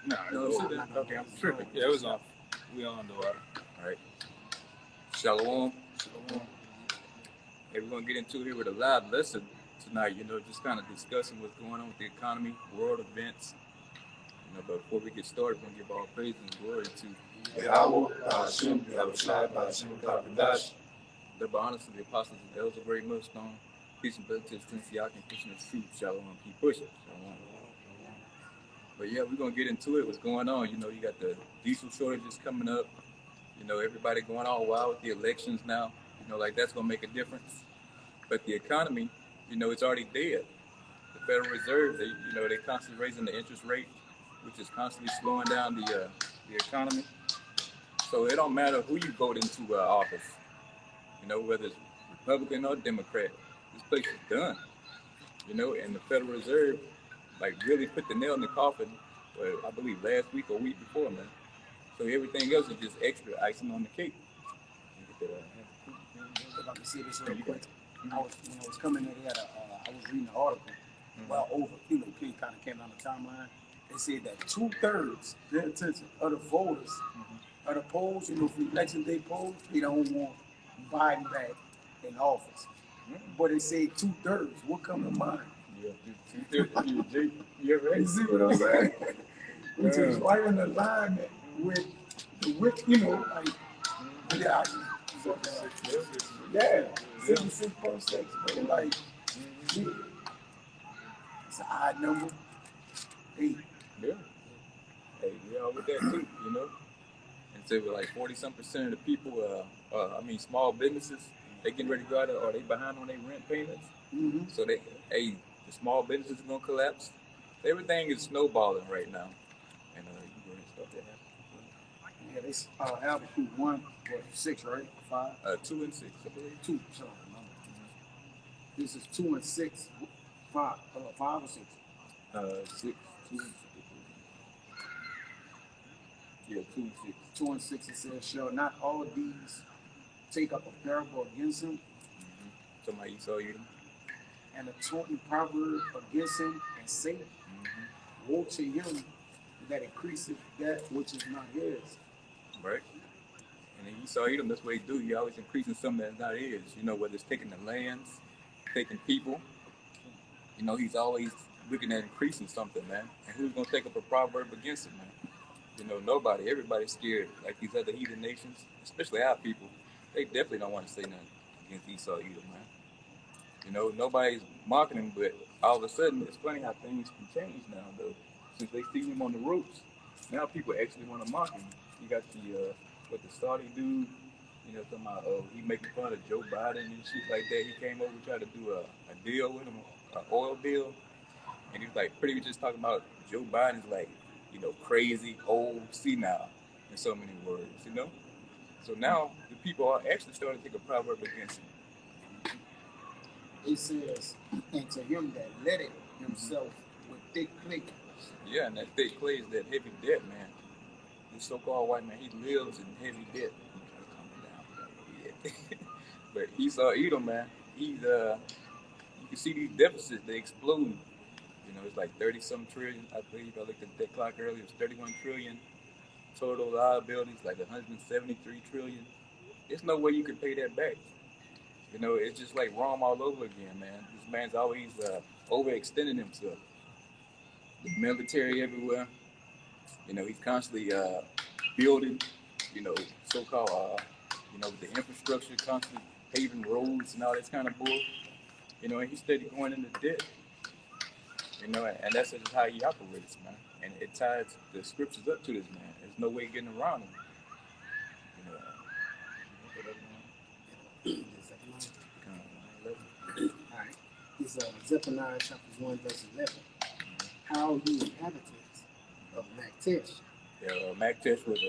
No, okay, I'm tripping. Yeah, it was on. We on the water. All right. Shalom. Shalom. Hey, we're gonna get into it here with a live lesson tonight. Just kind of discussing what's going on with the economy, world events. But before we get started, we're gonna give all praise and glory to Yahweh, Hashem, Yahushua, Hashem, Kabadash. double honors to the apostles of the Elder Great Millstone. Peace and blessings to his Tensiach and Krishna's feet. Shalom. Keep pushing. Shalom. But yeah, we're gonna get into it. What's going on? You got the diesel shortages coming up. Everybody going all wild with the elections now. Like that's gonna make a difference. But the economy, it's already dead. The Federal Reserve, they constantly raising the interest rate, which is constantly slowing down the economy. So it don't matter who you vote into office. Whether it's Republican or Democrat, this place is done. And the Federal Reserve, like, really put the nail in the coffin. Well, I believe last week or week before, man. So everything else is just extra icing on the cake. If I can see this real quick, when I was coming in here, I was reading an article. Well, over, kind of came down the timeline. They said that 2/3, pay attention, of the voters, of the polls, for election day polls, they don't want Biden back in office. But they say 2/3. What come to mind? Yeah, 2/3. You see what I'm saying? Which is right in alignment with, like, yeah, 66.6. But like, it's an odd number. 8. Yeah. Hey, we all with that too, And so like 40-some% of the people, small businesses, they getting ready to go out or they behind on their rent payments. So the small businesses are gonna collapse. Everything is snowballing right now. And you go ahead and start that. Yeah, they have 6, right? 5? 2 and 6, I believe. 2. Sorry, this is 2 and 6. 5 or 6? 6. 2 and 6. Yeah, 2 and 6. 2 and 6, it says, shall not all these take up a parable against him? Somebody Esau Edom. And a taunting proverb against him, and say, woe to him that increaseth that which is not his. Right. And then Esau Edom, that's what he do. He always increasing something that's not his. Whether it's taking the lands, taking people. He's always looking at increasing something, man. And who's gonna take up a proverb against him, man? Nobody. Everybody's scared. Like these other heathen nations, especially our people, they definitely don't want to say nothing against Esau Edom, man. Nobody's mocking him, but all of a sudden, it's funny how things can change now, though. Since they see him on the ropes, now people actually want to mock him. You got the Saudi dude, talking about, he making fun of Joe Biden and shit like that. He came over, tried to do a deal with him, an oil deal, and he was like pretty much just talking about Joe Biden's like, crazy, old, senile, in so many words, So now the people are actually starting to take a proverb against him. It says, and to him that let it himself with thick clay. Yeah, and that thick clay is that heavy debt, man. This so-called white man, he lives in heavy debt. But Esau Edom, man, he's you can see these deficits, they explode. It's like 30-some trillion, I believe. I looked at that clock earlier. It's 31 trillion total liabilities, like 173 trillion. There's no way you can pay that back. It's just like Rome all over again, man. This man's always overextending himself. The military everywhere. He's constantly building, so-called, with the infrastructure, constantly paving roads and all that kind of bull. And he's steady going into debt. And that's just how he operates, man. And it ties the scriptures up to this man. There's no way getting around him. All right. It's Zephaniah chapter 1, verse 11. How you inhabitants of Maktesh. Yeah, Maktesh was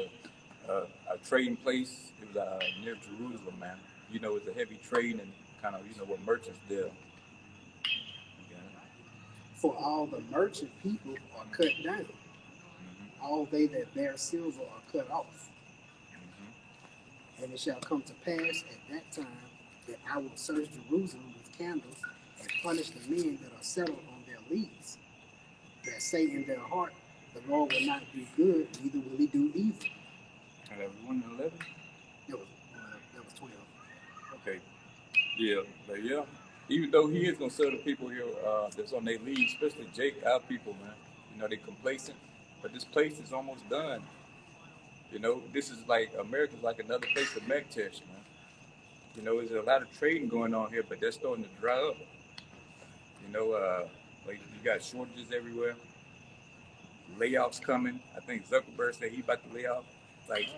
a trading place. It was near Jerusalem, man. It's a heavy trade and kind of, what merchants did. For all the merchant people are cut down. All they that bear silver are cut off. And it shall come to pass at that time that I will search Jerusalem with candles and punish the men that are settled on their leads, that say in their heart, the Lord will not do good, neither will he do evil. And that was 1 and 11? That was 12. Okay. Yeah, but yeah. Even though he is gonna serve the people here that's on their lead, especially Jake, our people, man. You know, they complacent. But this place is almost done. You know, this is like America's like another place to Mac test, man. You know, there's a lot of trading going on here, but they're starting to dry up. You know, like you got shortages everywhere, layoffs coming. I think Zuckerberg said he about to lay off like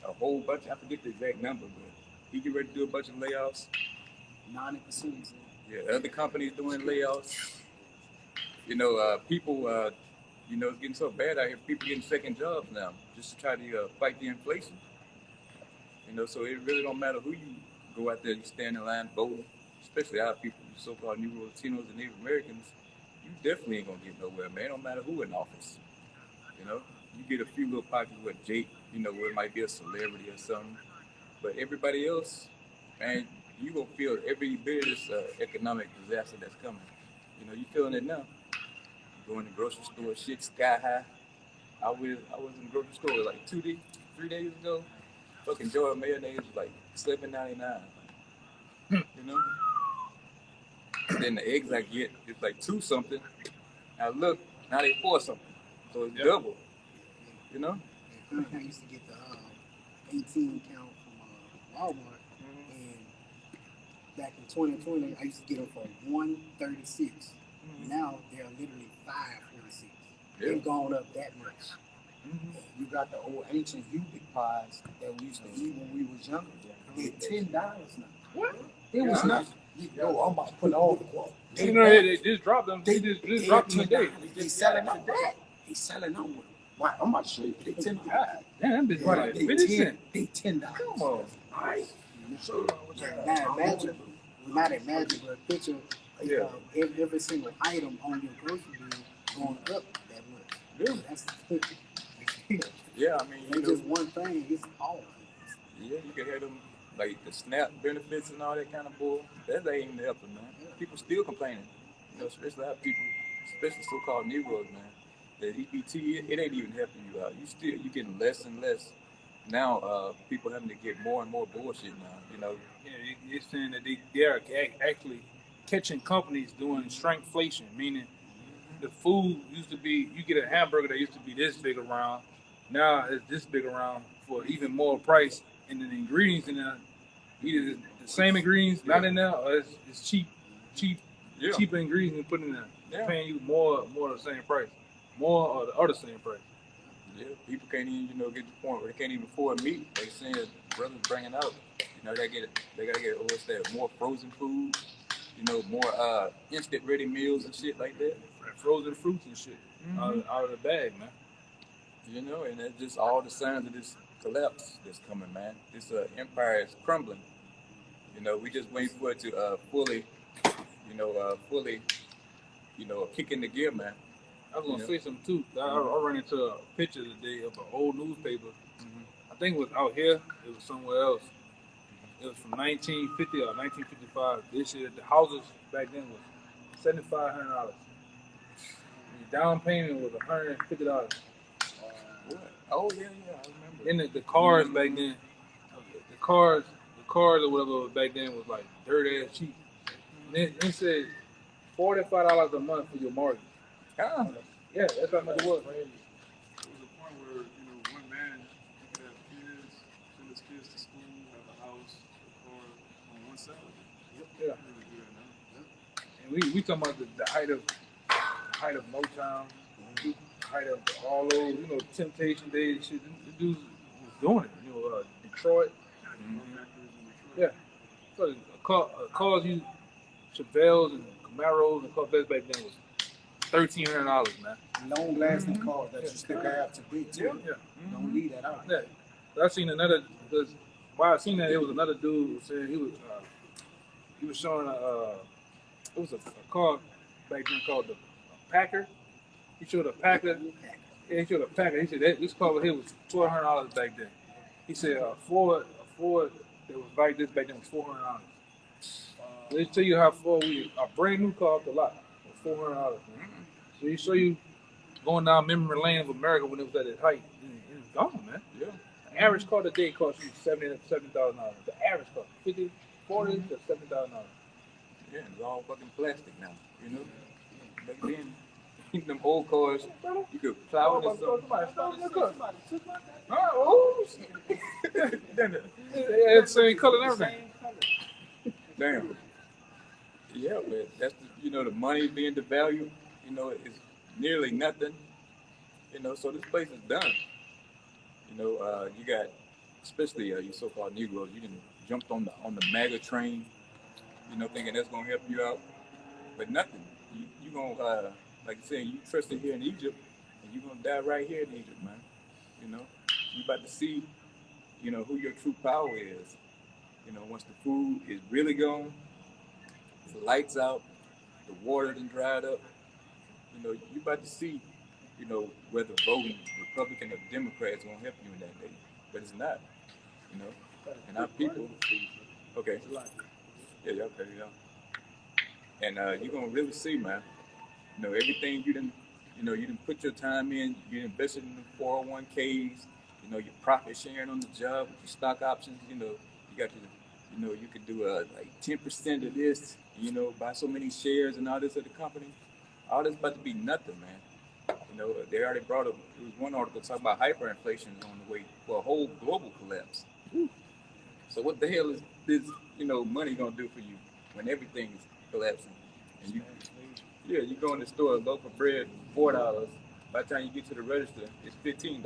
a whole bunch. I forget the exact number, but he get ready to do a bunch of layoffs. 90%. Yeah, other companies doing layoffs. You know, people. You know, it's getting so bad out here. People getting second jobs now just to try to fight the inflation. You know, so it really don't matter who you go out there, you stand in line, vote, especially our people, so-called Negro Latinos and Native Americans. You definitely ain't gonna get nowhere, man. It don't matter who in office. You know, you get a few little pockets with Jake, you know, where it might be a celebrity or something, but everybody else, man, you gonna feel every bit of this economic disaster that's coming. You know, you feeling it now. You go in the grocery store, shit sky high. I was in the grocery store like 3 days ago. Fucking jar of mayonnaise was like $7.99. You know. Then the eggs I get is like 2 something. I look, now they 4 something. So it's double. You know. I used to get the 18 count from Walmart, and back in 2020, I used to get them for 136. Now they're literally 546. They've gone up that much. You got the old ancient Ubik pies that we used to eat when we was younger. They're $10 now. What? It was nothing. Yo, I'm about to put all the quote. You know, they just dropped them. They just dropped them today. They selling out. They selling out with them. Why? I'm about to show you. They $10. Damn, that bitch like 50 cents. They $10. Come on. Right. Now imagine, not imagine, but picture every single item on your grocery bill going up that much. Yeah. That's Yeah, I mean, you know, just one thing. It's all. yeah, you can have them like the SNAP benefits and all that kind of bull. That ain't even helping, man. People still complaining. You know, especially our people, especially so-called Negroes, man. The EBT, it ain't even helping you out. You getting less and less. Now, people having to get more and more bullshit now. You know. Yeah, you're saying that they are actually catching companies doing shrinkflation, meaning the food used to be, you get a hamburger that used to be this big around, now it's this big around for even more price, and then the ingredients in there, either the same ingredients not in there, or it's cheaper ingredients and put in there. They're paying you more of the same price, more or the other same price. Yeah, people can't even, you know, get to the point where they can't even afford meat. They saying brothers bringing out, you know, they gotta get what's that, more frozen food, you know, more instant ready meals and shit like that. Frozen fruits and shit out of the bag, man. You know, and that's just all the signs of this collapse that's coming, man. This empire is crumbling. You know, we just waiting for it to fully kick into gear, man. I was gonna say something too. I ran into a picture today of an old newspaper. I think it was out here. It was somewhere else. It was from 1950 or 1955. This year, the houses back then was $7,500. The down payment was $150. Oh yeah, I remember. Then the cars back then, the cars or whatever back then was like dirt ass cheap. And it said $45 a month for your mortgage. Yeah, that's how much it was. There was a point where, you know, one man could have kids, send his kids to school, have a house, a car on one salary. Yeah. And we talking about the height of Motown, height of all those, you know, Temptation Days and shit. The dudes was doing it. You know, Detroit. Yeah. So cars you Chevelles and Camaros and Corvettes back then was $1,300, man. Long lasting cars that you still have to beat too. Yeah. Don't leave that out. Yeah. I seen another, because while I seen that, it was another dude who said he was showing it was a car back then called the Packer. He showed a Packer. Yeah, he showed a Packer. He said this car here was $1,200 back then. He said a Ford that was like this back then was $400. They tell you how far a brand new car off the lot was $400. So he show you going down memory lane of America when it was at its height. It's gone, man. Yeah. The average car today costs you $70,000. The average car, 50, 40 to $70,000. Yeah, it's all fucking plastic now. You know, back then, them old cars, you could plow into something. Oh, it's the same color and everything. Damn. Yeah, but that's the money being devalued. It's nearly nothing. So this place is done. You got, especially you so-called Negroes, you can jumped on the MAGA train. Thinking that's gonna help you out, but nothing. You gonna like you said, you trusted here in Egypt, and you gonna die right here in Egypt, man. You about to see, who your true power is. Once the food is really gone, the lights out, the water done dried up. You about to see, whether voting Republican or Democrat is gonna help you in that day, but it's not. You know, and our people. Okay. Yeah, okay, yeah. And you're gonna really see, man. Everything you didn't put your time in, you invested in the 401ks, your profit sharing on the job with your stock options, you got you could do like 10% of this, buy so many shares and all this of the company. All this about to be nothing, man. They already brought up, there was one article talking about hyperinflation is on the way for a whole global collapse. So what the hell is this, money gonna do for you when everything's collapsing? And you go in the store, a loaf of bread, $4. By the time you get to the register, it's $15.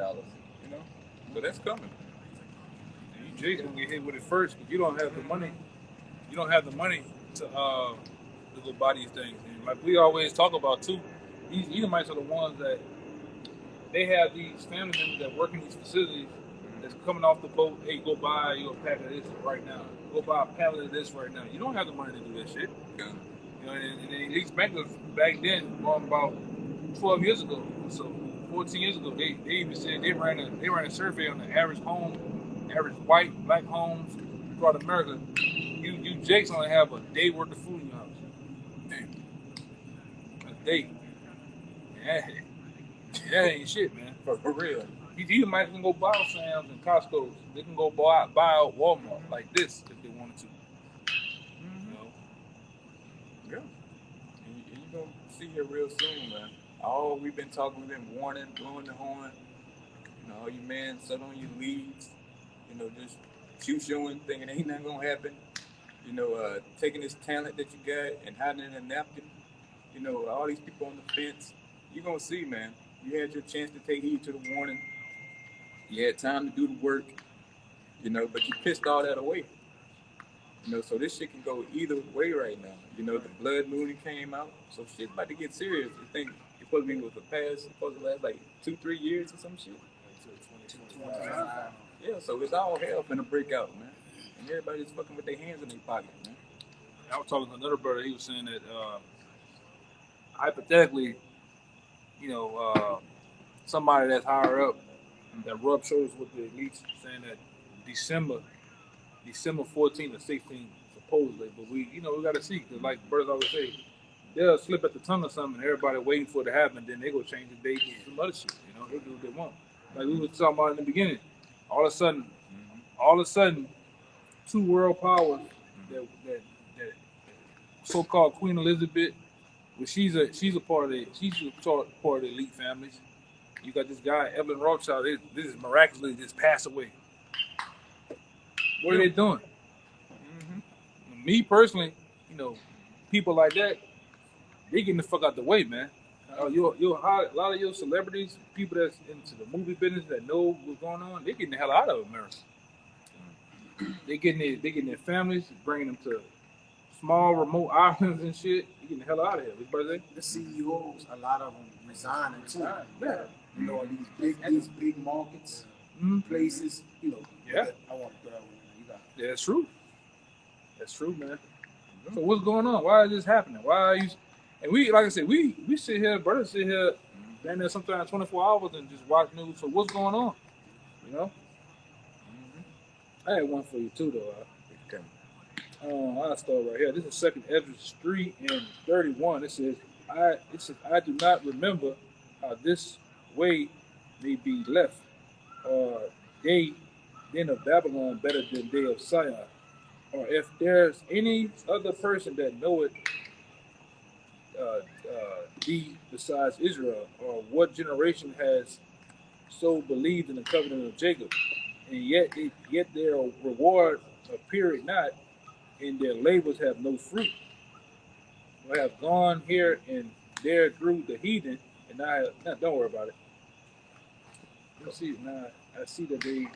So that's coming. And you Jay's gonna get hit with it first, but you don't have the money. You don't have the money to go buy these things. And like we always talk about too, these Edomites are the ones that they have these family members that work in these facilities that's coming off the boat. Hey, go buy a pack of this right now. Go buy a pallet of this right now. You don't have the money to do that shit. Yeah. And these bankers back then, about 12 years ago, so 14 years ago, they even said they ran a survey on the average home, average white, black homes throughout America. You Jakes only have a day worth of food in your house. Damn. A day. That ain't shit, man. For real. These might can go buy Sam's and Costco's. They can go buy out Walmart like this if they wanted to. Yeah. And you're going to see here real soon, man. All we've been talking, we've been warning, blowing the horn. All you men sit on your leads, just shooing, thinking ain't nothing going to happen. Taking this talent that you got and hiding it in a napkin. All these people on the fence. You're going to see, man. You had your chance to take heed to the warning. You had time to do the work, but you pissed all that away. So this shit can go either way right now. The blood moon came out, so shit's about to get serious. You think it's supposed to be with the past, supposed to last like 2-3 years or some shit? Yeah, so it's all hell finna break out, man. And everybody's fucking with their hands in their pocket, man. I was talking to another brother. He was saying that hypothetically, somebody that's higher up that rubs shoulders with the elites, saying that December 14th or 16th, supposedly, but we got to see, because like brothers always say, they'll slip at the tongue or something, and everybody waiting for it to happen, then they go change the date and some other shit, they'll do what they want. Like we were talking about in the beginning, all of a sudden, two world powers that so-called Queen Elizabeth, well, she's a part of the elite families. You got this guy Evelyn Rothschild. This is miraculously just passed away. What are they doing? Mm-hmm. Me personally, people like that, they getting the fuck out the way, man. A lot of your celebrities, people that's into the movie business that know what's going on, they getting the hell out of America. They getting their families, bringing them to small remote islands and shit. They getting the hell out of here. The CEOs, a lot of them resigning too. Yeah. These big markets, places, Yeah. I want to throw Yeah, that's true. That's true, man. So what's going on? Why is this happening? Why are you? And we, like I said, we sit here, brothers sit here, down there sometimes 24 hours and just watch news. So what's going on? I had one for you too, though. I'll start right here. This is 2nd Ezra 3 and 31. It says, I do not remember this way may be left, or they then of Babylon better than they of Sion, or if there's any other person that knoweth thee besides Israel, or what generation has so believed in the covenant of Jacob, and yet their reward appeareth not, and their labors have no fruit. I have gone here and there through the heathen, and don't worry about it. You see, now I see that they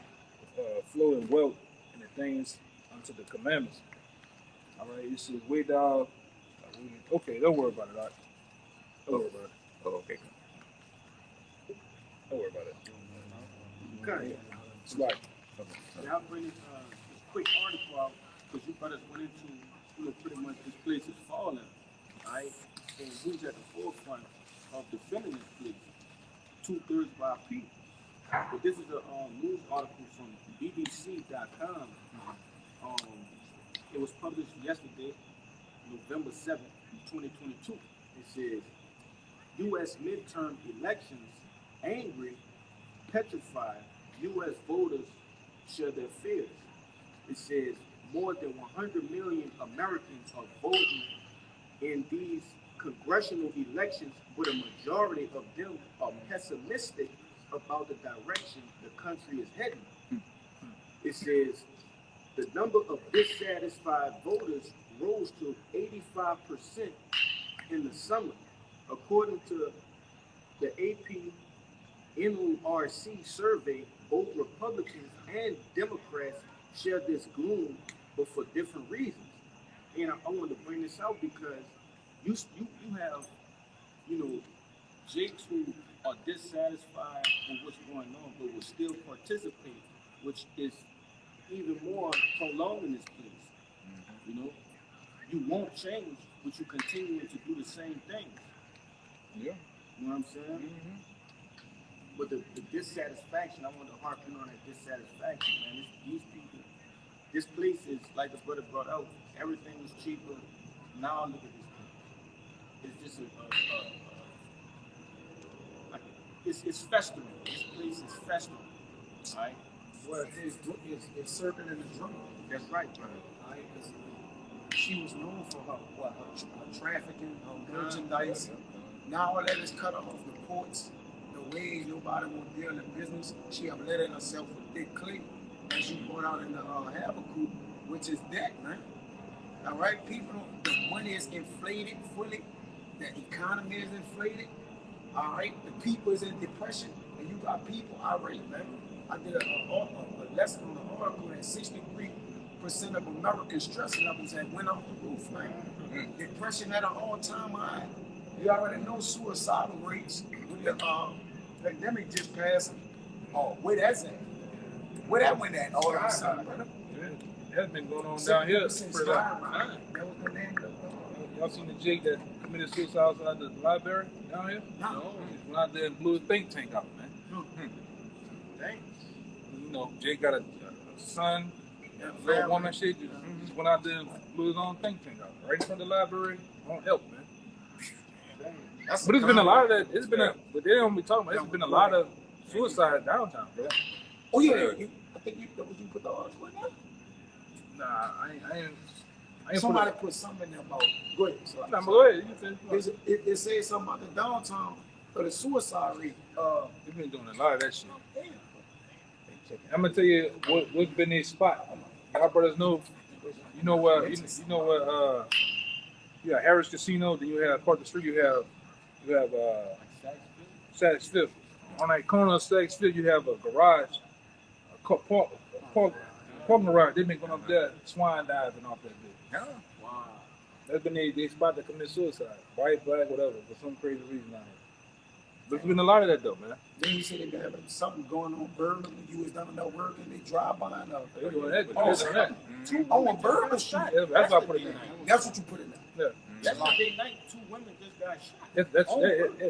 flow in wealth and the things unto the commandments. All right, this is way down. Okay, don't worry about it. All right. Don't worry about it. Oh, okay. Don't worry about it. Okay. It's like, Now I'll bring this quick article out because you brothers went into, pretty much this place is falling, right? And who's at the forefront of defending this place? 2/3 by our people. But this is a news article from BBC.com. It was published yesterday, November 7th, 2022. It says, U.S. midterm elections, angry, petrified, U.S. voters share their fears. It says more than 100 million Americans are voting in these congressional elections, but a majority of them are pessimistic about the direction the country is heading. It says the number of dissatisfied voters rose to 85% in the summer, according to the AP NORC survey. Both Republicans and Democrats share this gloom, but for different reasons. And I wanted to bring this out because you have, Jakes who are dissatisfied with what's going on, but will still participate, which is even more prolonging this place. You won't change, but you continue to do the same things. yeah. You know what I'm saying? Mm-hmm. But the dissatisfaction, I want to harp in on that dissatisfaction, man. These people, this place is, like the brother brought out, everything was cheaper. Now look at this place. It's just it's festering. This place is festering, right? Well, it's serving in the drum. That's right, brother. Right? She was known for her trafficking, her merchandise. Now all that is cut off. The ports, the ways nobody will deal in business. She have letting herself with thick clay, as you brought out in the Habakkuk, which is that, man. All right, people, the money is inflated fully. The economy is inflated. All right, the people is in depression, and you got people irate, man. I did a lesson on the article that 63% of American stress levels had went off the roof, man. Depression at an all-time high. You already know suicidal rates with the pandemic just passing. Oh, where that's at? Where that went at all of a sudden, brother? That's been going on down here for That was the name of y'all seen the Jake that committed suicide outside the library down here? No. He went out there and blew his think tank out, man. Thanks. Jake got a son, a little woman, shit. Just went out there and blew his own think tank out right in front of the library on help, man. But it's been a lot of that. But they don't be talking about. It's been a lot of suicide downtown, bro. Oh yeah, I think you put the article in there. Nah, I ain't Somebody put something in there about. Go ahead. So, Nah, but go ahead. You said it says something about the downtown for the suicide rate. they've been doing a lot of that shit. I'm gonna tell you what's been their spot. Y'all brothers know. You know what? You got Harris Casino. Then you have across the street. You have Saks Fifth. On that corner of Saks Fifth, you have a garage, parking garage. They've been going up there, swine diving off that bitch. Yeah. Wow. That's been their spot to commit suicide. White, black, whatever, for some crazy reason out here. But there's been a lot of that though, man. Then you said they got something going on Bourbon when you was down in that work and they drive by. They doing that. Oh, They doing that. on Bourbon Street. Yeah, that's why I put it in. That's what you put in there. Yeah. Yesterday night, 2 women just got shot.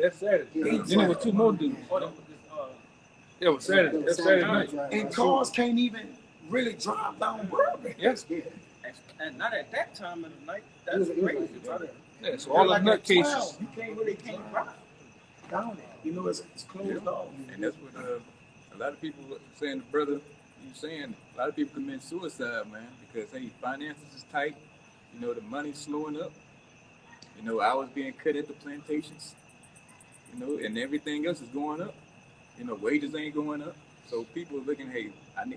That's Saturday. Then it was 2 more dudes. It was Saturday. That's Saturday night. And cars can't even really drive down Bourbon. Yes. And not at that time of the night. That's crazy, brother. Yeah, so all the nut cases. You can't drive down there. You know, it's closed off. And that's what a lot of people saying. The brother, you saying a lot of people commit suicide, man, because hey, finances is tight. You know, the money's slowing up. You know, hours being cut at the plantations. You know, and everything else is going up. You know, wages ain't going up. So people are looking, hey,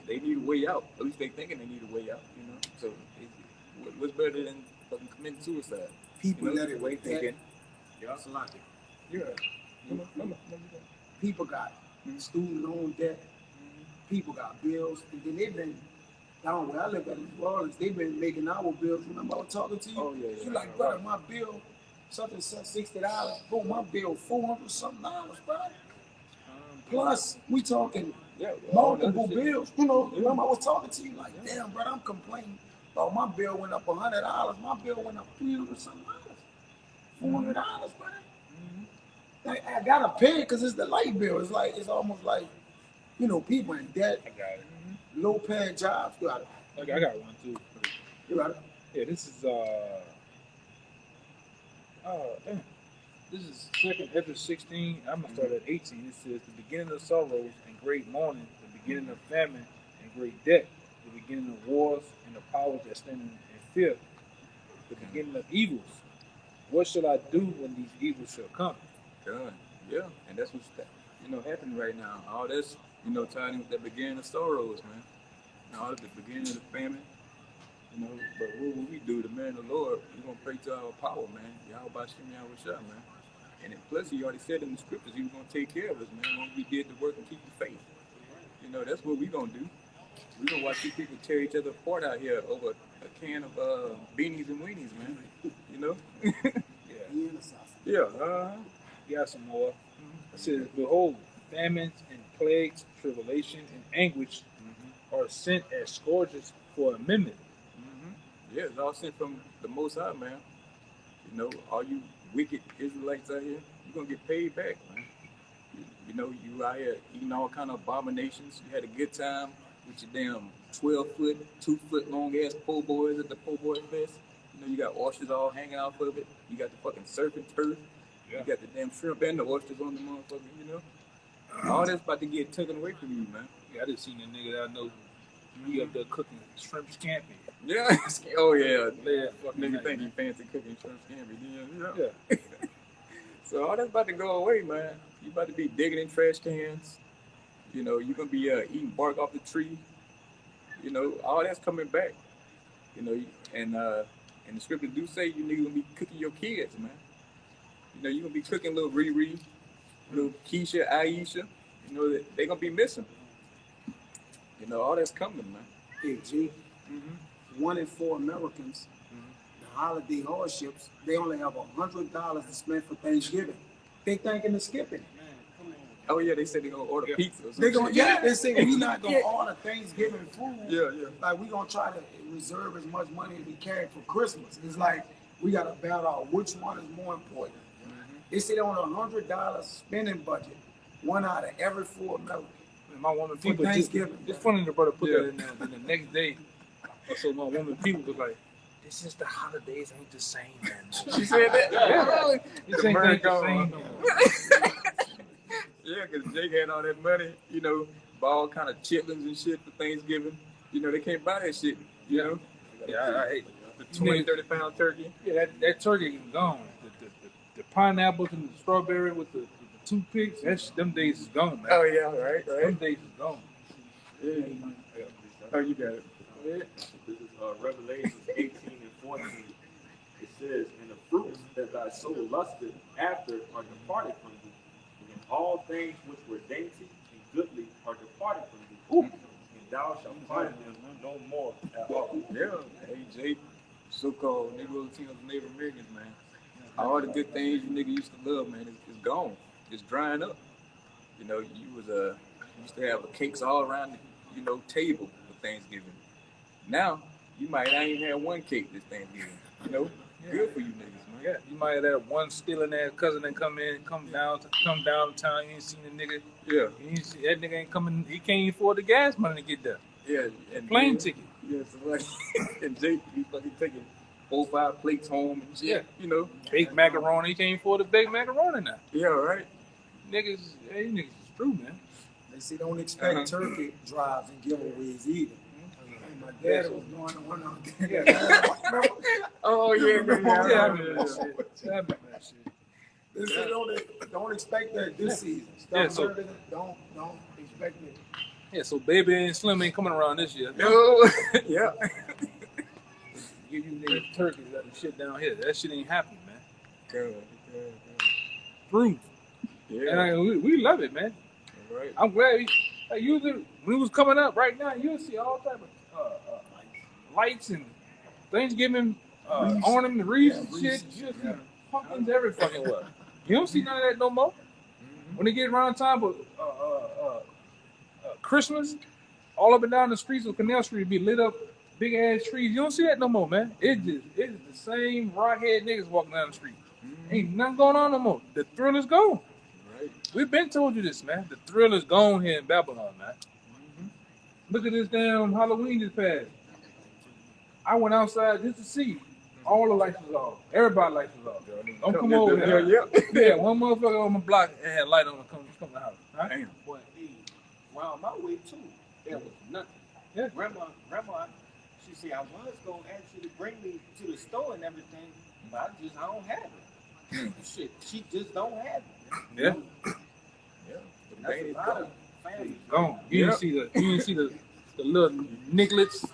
they need a way out. At least they thinking they need a way out. You know, so what's better than fucking committing suicide? People You know, let it wait thinking. Yeah, it's a lot. Yeah. Come on. People got student loan debt. People got bills, and then they've been down where I live at New Orleans. They've been making our bills. Remember I was talking to you? Oh yeah. You like, brother, my bill, something $60. Boom, my bill $400 something, brother. Plus, we talking multiple bills. You know, remember I was talking to you like, damn, brother, I'm complaining. Oh, my bill went up $100. My bill went up $300 something. $400, brother. I gotta pay because it's the light bill. It's almost like, you know, people in debt. I got it. Low paying jobs. You got it. Okay, I got one too. You got it. Yeah, this is damn. This is second Ezra 16. I'm gonna start at 18. It says the beginning of sorrows and great mourning, the beginning of famine and great debt, the beginning of wars and the powers that stand in fear, the beginning of evils. What shall I do when these evils shall come? God, yeah, and that's what's happening right now. All that's tied in with the beginning of sorrows, man. All at the beginning of the famine. But what will we do? The man of the Lord, we're gonna pray to our power, man. Yahweh Shem Yahweh, man. And then plus, he already said in the scriptures he was gonna take care of us, man. When we did the work and keep the faith. That's what we gonna do. We gonna watch these people tear each other apart out here over a can of beanies and weenies, man. Yeah. Got some more. It says, behold, famines and plagues, tribulation and anguish are sent as scourges for amendment. Yeah, it's all sent from the Most High, man. All you wicked Israelites out here, you're gonna get paid back, man. You out here eating all kind of abominations. You had a good time with your damn 12-foot, 2-foot long ass po' boys at the po' boy fest. You got oysters all hanging off of it. You got the fucking surfing turf. Yeah. You got the damn shrimp and the oysters on the motherfucker, All that's about to get taken away from you, man. Yeah, I just seen a nigga that I know. He up there cooking shrimp scampi. Yeah. Oh, yeah. Nigga think he fancy cooking shrimp scampi. Yeah. So all that's about to go away, man. You about to be digging in trash cans. You're going to be eating bark off the tree. All that's coming back. And the scriptures do say you niggas going to be cooking your kids, man. You're going to be cooking little Riri, little Keisha, Aisha. They're going to be missing. All that's coming, man. Hey, G, 1 in 4 Americans, the holiday hardships, they only have $100 to spend for Thanksgiving. They thinking of skipping. Oh, yeah, they said they're going to order pizza or something. They say we're not going to order Thanksgiving food. Yeah. Like, we're going to try to reserve as much money as we can for Christmas. It's like we got to battle out which one is more important. They say on $100 spending budget, 1 out of every 4 Americans. My woman people just funny the brother put that in there, and the next day, so my woman people was like, "This is the holidays ain't the same, man." She said that. Yeah. This ain't the same. Yeah, because Jake had all that money, buy all kind of chitlins and shit for Thanksgiving. They can't buy that shit. Yeah, I ate the 20, 30-pound turkey. Yeah, that turkey is gone. The pineapples and the strawberry with the toothpicks, them days is gone, man. Oh, yeah, right. Them days is gone. Yeah. Oh, you got it. This is Revelation 18 and 14. It says, and the fruits that thy soul lusted after are departed from thee. And all things which were dainty and goodly are departed from thee. And thou shalt find them no more at all. Yeah, hey, Jake, so-called Negro Latinos and Native Americans, man. All the good things you niggas used to love, man, it's gone. It's drying up. You used to have cakes all around the, table for Thanksgiving. Now, you might not even have one cake this Thanksgiving. Good for you niggas, man. Yeah, you might have that one stealing ass cousin that come down to town. You ain't seen the nigga. Yeah. That nigga ain't coming. He can't even afford the gas money to get there. Yeah. And plane ticket. Yeah, so like, and Jake, he fucking taking 4-5 plates home and shit. Yeah. Baked macaroni. He can't afford the baked macaroni now. Yeah, right. niggas, hey, you niggas is true, man. They say don't expect turkey drives and giveaways either. And my dad was going to one of them. Yeah. Oh yeah, Yeah, I remember that shit. I remember that shit. They say don't expect that this season. Yeah, Stop so- don't expect it. Yeah, so Baby and Slim ain't coming around this year. No. Yeah. Give you niggas turkeys and shit down here. That shit ain't happening, man. Good. True. Yeah. And we love it, man. Right. I'm glad. Like, usually, when it was coming up right now, you'll see all type of lights and Thanksgiving ornament, wreaths and shit. You'll see pumpkins every fucking way. You don't see none of that no more. When they get around time for Christmas, all up and down the streets of Canal Street be lit up, big ass trees. You don't see that no more, man. It's the same rockhead niggas walking down the street. Ain't nothing going on no more. The thrill is gone. Right. We've been told you this, man. The thrill is gone here in Babylon, man. Look at this damn Halloween just passed. I went outside just to see. All the lights was off. Everybody lights was off. Don't come over here. Yeah, one motherfucker on my block had a light on come to the house. Right? Damn. But hey, around my way too, there was nothing. Yeah. Grandma, she said I was gonna ask you to bring me to the store and everything, but I don't have it. Shit, she just don't have it. Yeah. Yeah. That's a lot of families. Gone. You didn't see the little nigglets.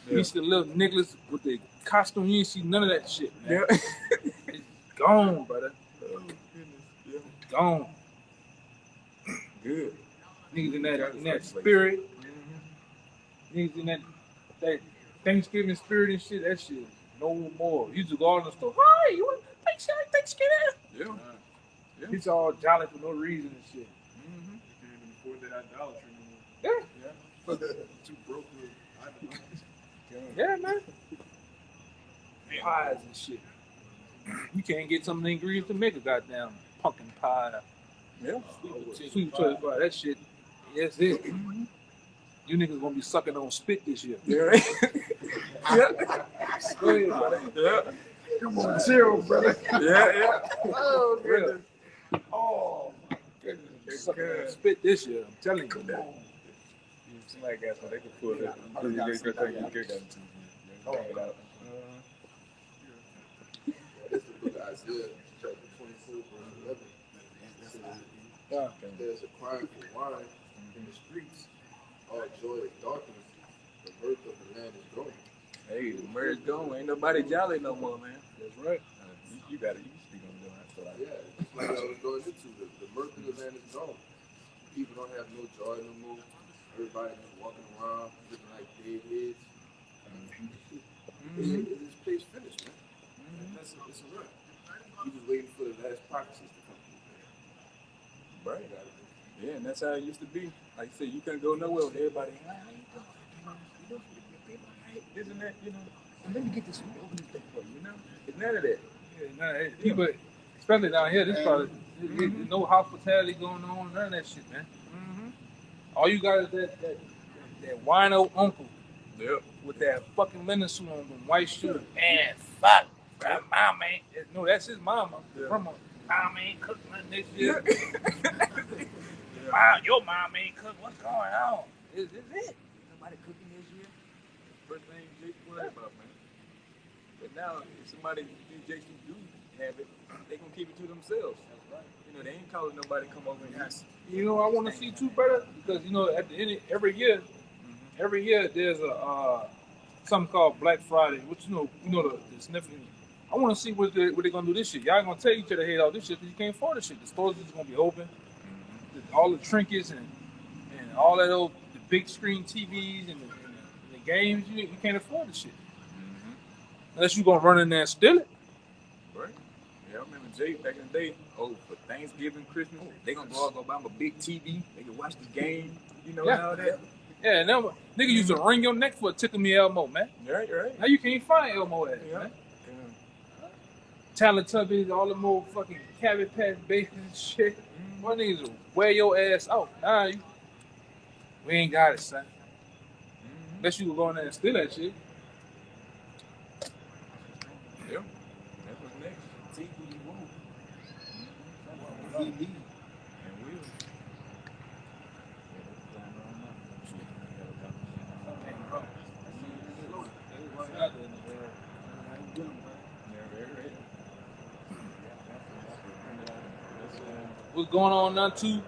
You see the little nigglets with the costume. You didn't see none of that shit, man. Yeah. It's gone, brother. Oh goodness. Yeah. Gone. Good. Niggas in that spirit. Niggas in that Thanksgiving spirit and shit. That shit no more. You just go out in the store. Hi, you want Thanksgiving? Yeah. Yeah. It's all jolly for no reason and shit. You can't even afford that idolatry no more. Yeah. Too broke with idolatry. Yeah, man. Pies and shit. You can't get some of the ingredients to make a goddamn pumpkin pie. Yeah. Sweet potato pie. That shit. That's it. You niggas gonna be sucking on spit this year. Yeah. Yeah. Go ahead, brother. Yeah. Come on, chill, brother. Yeah. Oh goodness. Oh my goodness. Sucking on spit this year. I'm telling you. Somebody got so they can pull it. This is the book of Isaiah, chapter 24, verse 11. Yeah. There's a cry for wine in the streets. All joy is darkness. The birth of the land is growing. Hey, the merge gone. Ain't nobody jolly no more, man. That's right. You gotta speak on that. So like, Yeah, it's like I was going into the birth of the land is gone. People don't have no joy no more. Everybody just walking around looking like dead heads. This place finished, man. It's a wrap. We just waiting for the last prophecies to come through. right. Yeah, and that's how it used to be. Like you said, you couldn't go nowhere with everybody. This and that, you know. And let me get this open this thing for you, you know. It's none of that. Yeah, people, especially down here, this probably there's no hospitality going on, none of that shit, man. All you got is that wino uncle Yep. with that fucking linen suit on, them white shoes. Man, fuck, bro, mom ain't. No, that's his mama. Yeah. Her mom ain't cooking nothing this year. Wow, your mom ain't cooking. What's going on? Is it? Nobody cooking this year. First thing Jake worried about, man. But now, if somebody, these Jakes who do have it, they gonna keep it to themselves. That's right. You know, they ain't calling nobody come over and ask. You know, I want to see too, brother, because you know, at the end of every year there's a something called Black Friday, which you know the significance. I want to see what they're gonna do this year. Y'all gonna tell each other head out this shit because you can't afford this shit. The stores is gonna be open. All the trinkets and all that old the big screen TVs and the games, you can't afford this shit unless you gonna run in there and steal it. Right. Yeah, I remember Jake back in the day. Oh, for Thanksgiving, Christmas, they gonna go buy them a big TV. They can watch the game. You know, and all that. Yeah, and nigga used to wring your neck for a tickle me Elmo, man. Right. Now you can't find Elmo at, Yeah. man. Teletubbies, all the more fucking Cabbage Patch Babies and shit. One niggas will wear your ass out. Nah, we ain't got it, son. Unless you go in there and steal that shit. Yeah. That's what's next. Take what you want. What we need. And we what's going on now too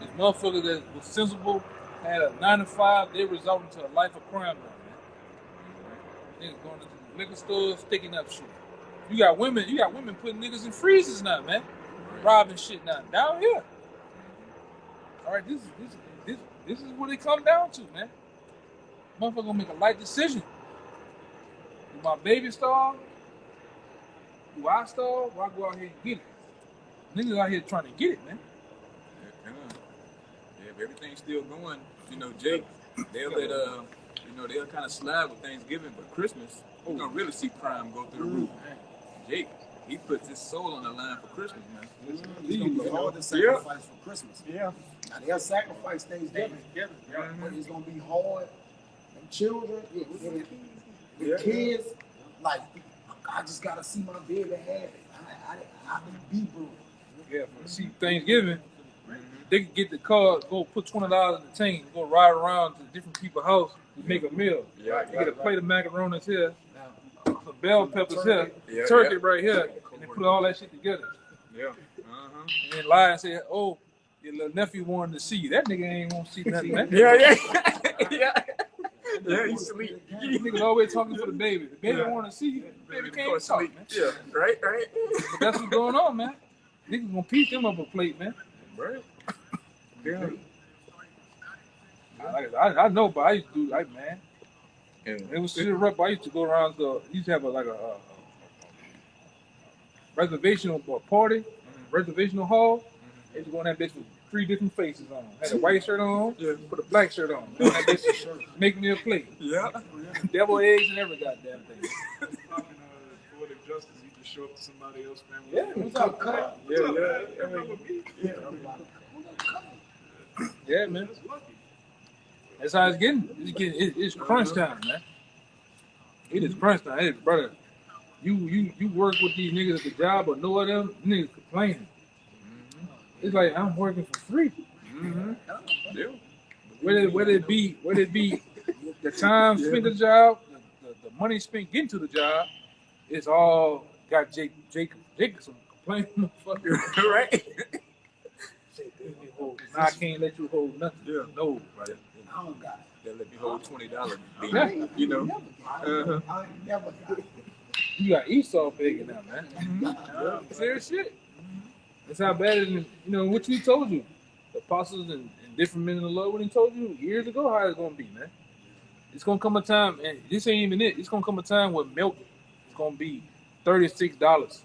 is motherfuckers that was sensible, had a 9 to 5, they result into a life of crime now, man. Niggas going to the liquor stores, sticking up shit. You got women putting niggas in freezers now, man. Robbing shit now. Down here. All right, this is what it come down to, man. Motherfucker gonna make a light decision. Do my baby starve? Do I starve? Or I go out here and get it? Niggas out here trying to get it, man. Yeah, if everything's still going, Jake, they'll let they'll kind of slide with Thanksgiving, but Christmas, you're gonna really see crime go through the roof. Jake, he puts his soul on the line for Christmas, man. It's gonna be hard to sacrifice for Christmas. Yeah. Now they'll sacrifice Thanksgiving, but it's gonna be hard. Them children, the kids, like, I just gotta see my baby have it. I can be brutal. Yeah, see Thanksgiving, they can get the car, go put $20 in the tank, go ride around to different people's house to make a meal. Yeah, They get a plate of macaronis here, some bell peppers here, turkey right here, and they put all that shit together. Yeah. And then lie and say, "Oh, your little nephew wanted to see you." That nigga ain't want to see nothing, man. Yeah, he sleep. Niggas always talking for the baby. The baby want to see you. The baby can't talk, man. Yeah, right. But that's what's going on, man. Niggas gonna piece them up a plate, man. Right. Yeah. I know, but I used to do like, man. Yeah. It was shit rough. I used to go around to, used to have a reservational party, reservational hall. They used to go in that bitch with 3 different faces on. Had a white shirt on, put a black shirt on. That bitch make me a plate. Yeah. Devil eggs and every goddamn thing. Fucking poetic justice, you just show up to somebody else's family. Yeah, what's up, cut? Yeah, man. That's lucky. That's how it's getting. It's crunch time, man. It is crunch time. Hey, brother, you work with these niggas at the job or know of them, niggas complaining. It's like I'm working for free. Yeah. Whether it be the time spent at the job, the money spent getting to the job, it's all got Jacobson complaining, motherfucker. Right. I can't let you hold nothing. Yeah. No, brother. I don't got it. They'll let me hold $20. I never got it. You got Esau begging now, man. Serious shit. That's how bad it is. What we told you. The apostles and different men in the Lord, what he told you years ago how it's going to be, man. It's going to come a time, and this ain't even it. It's going to come a time where milk is going to be $36.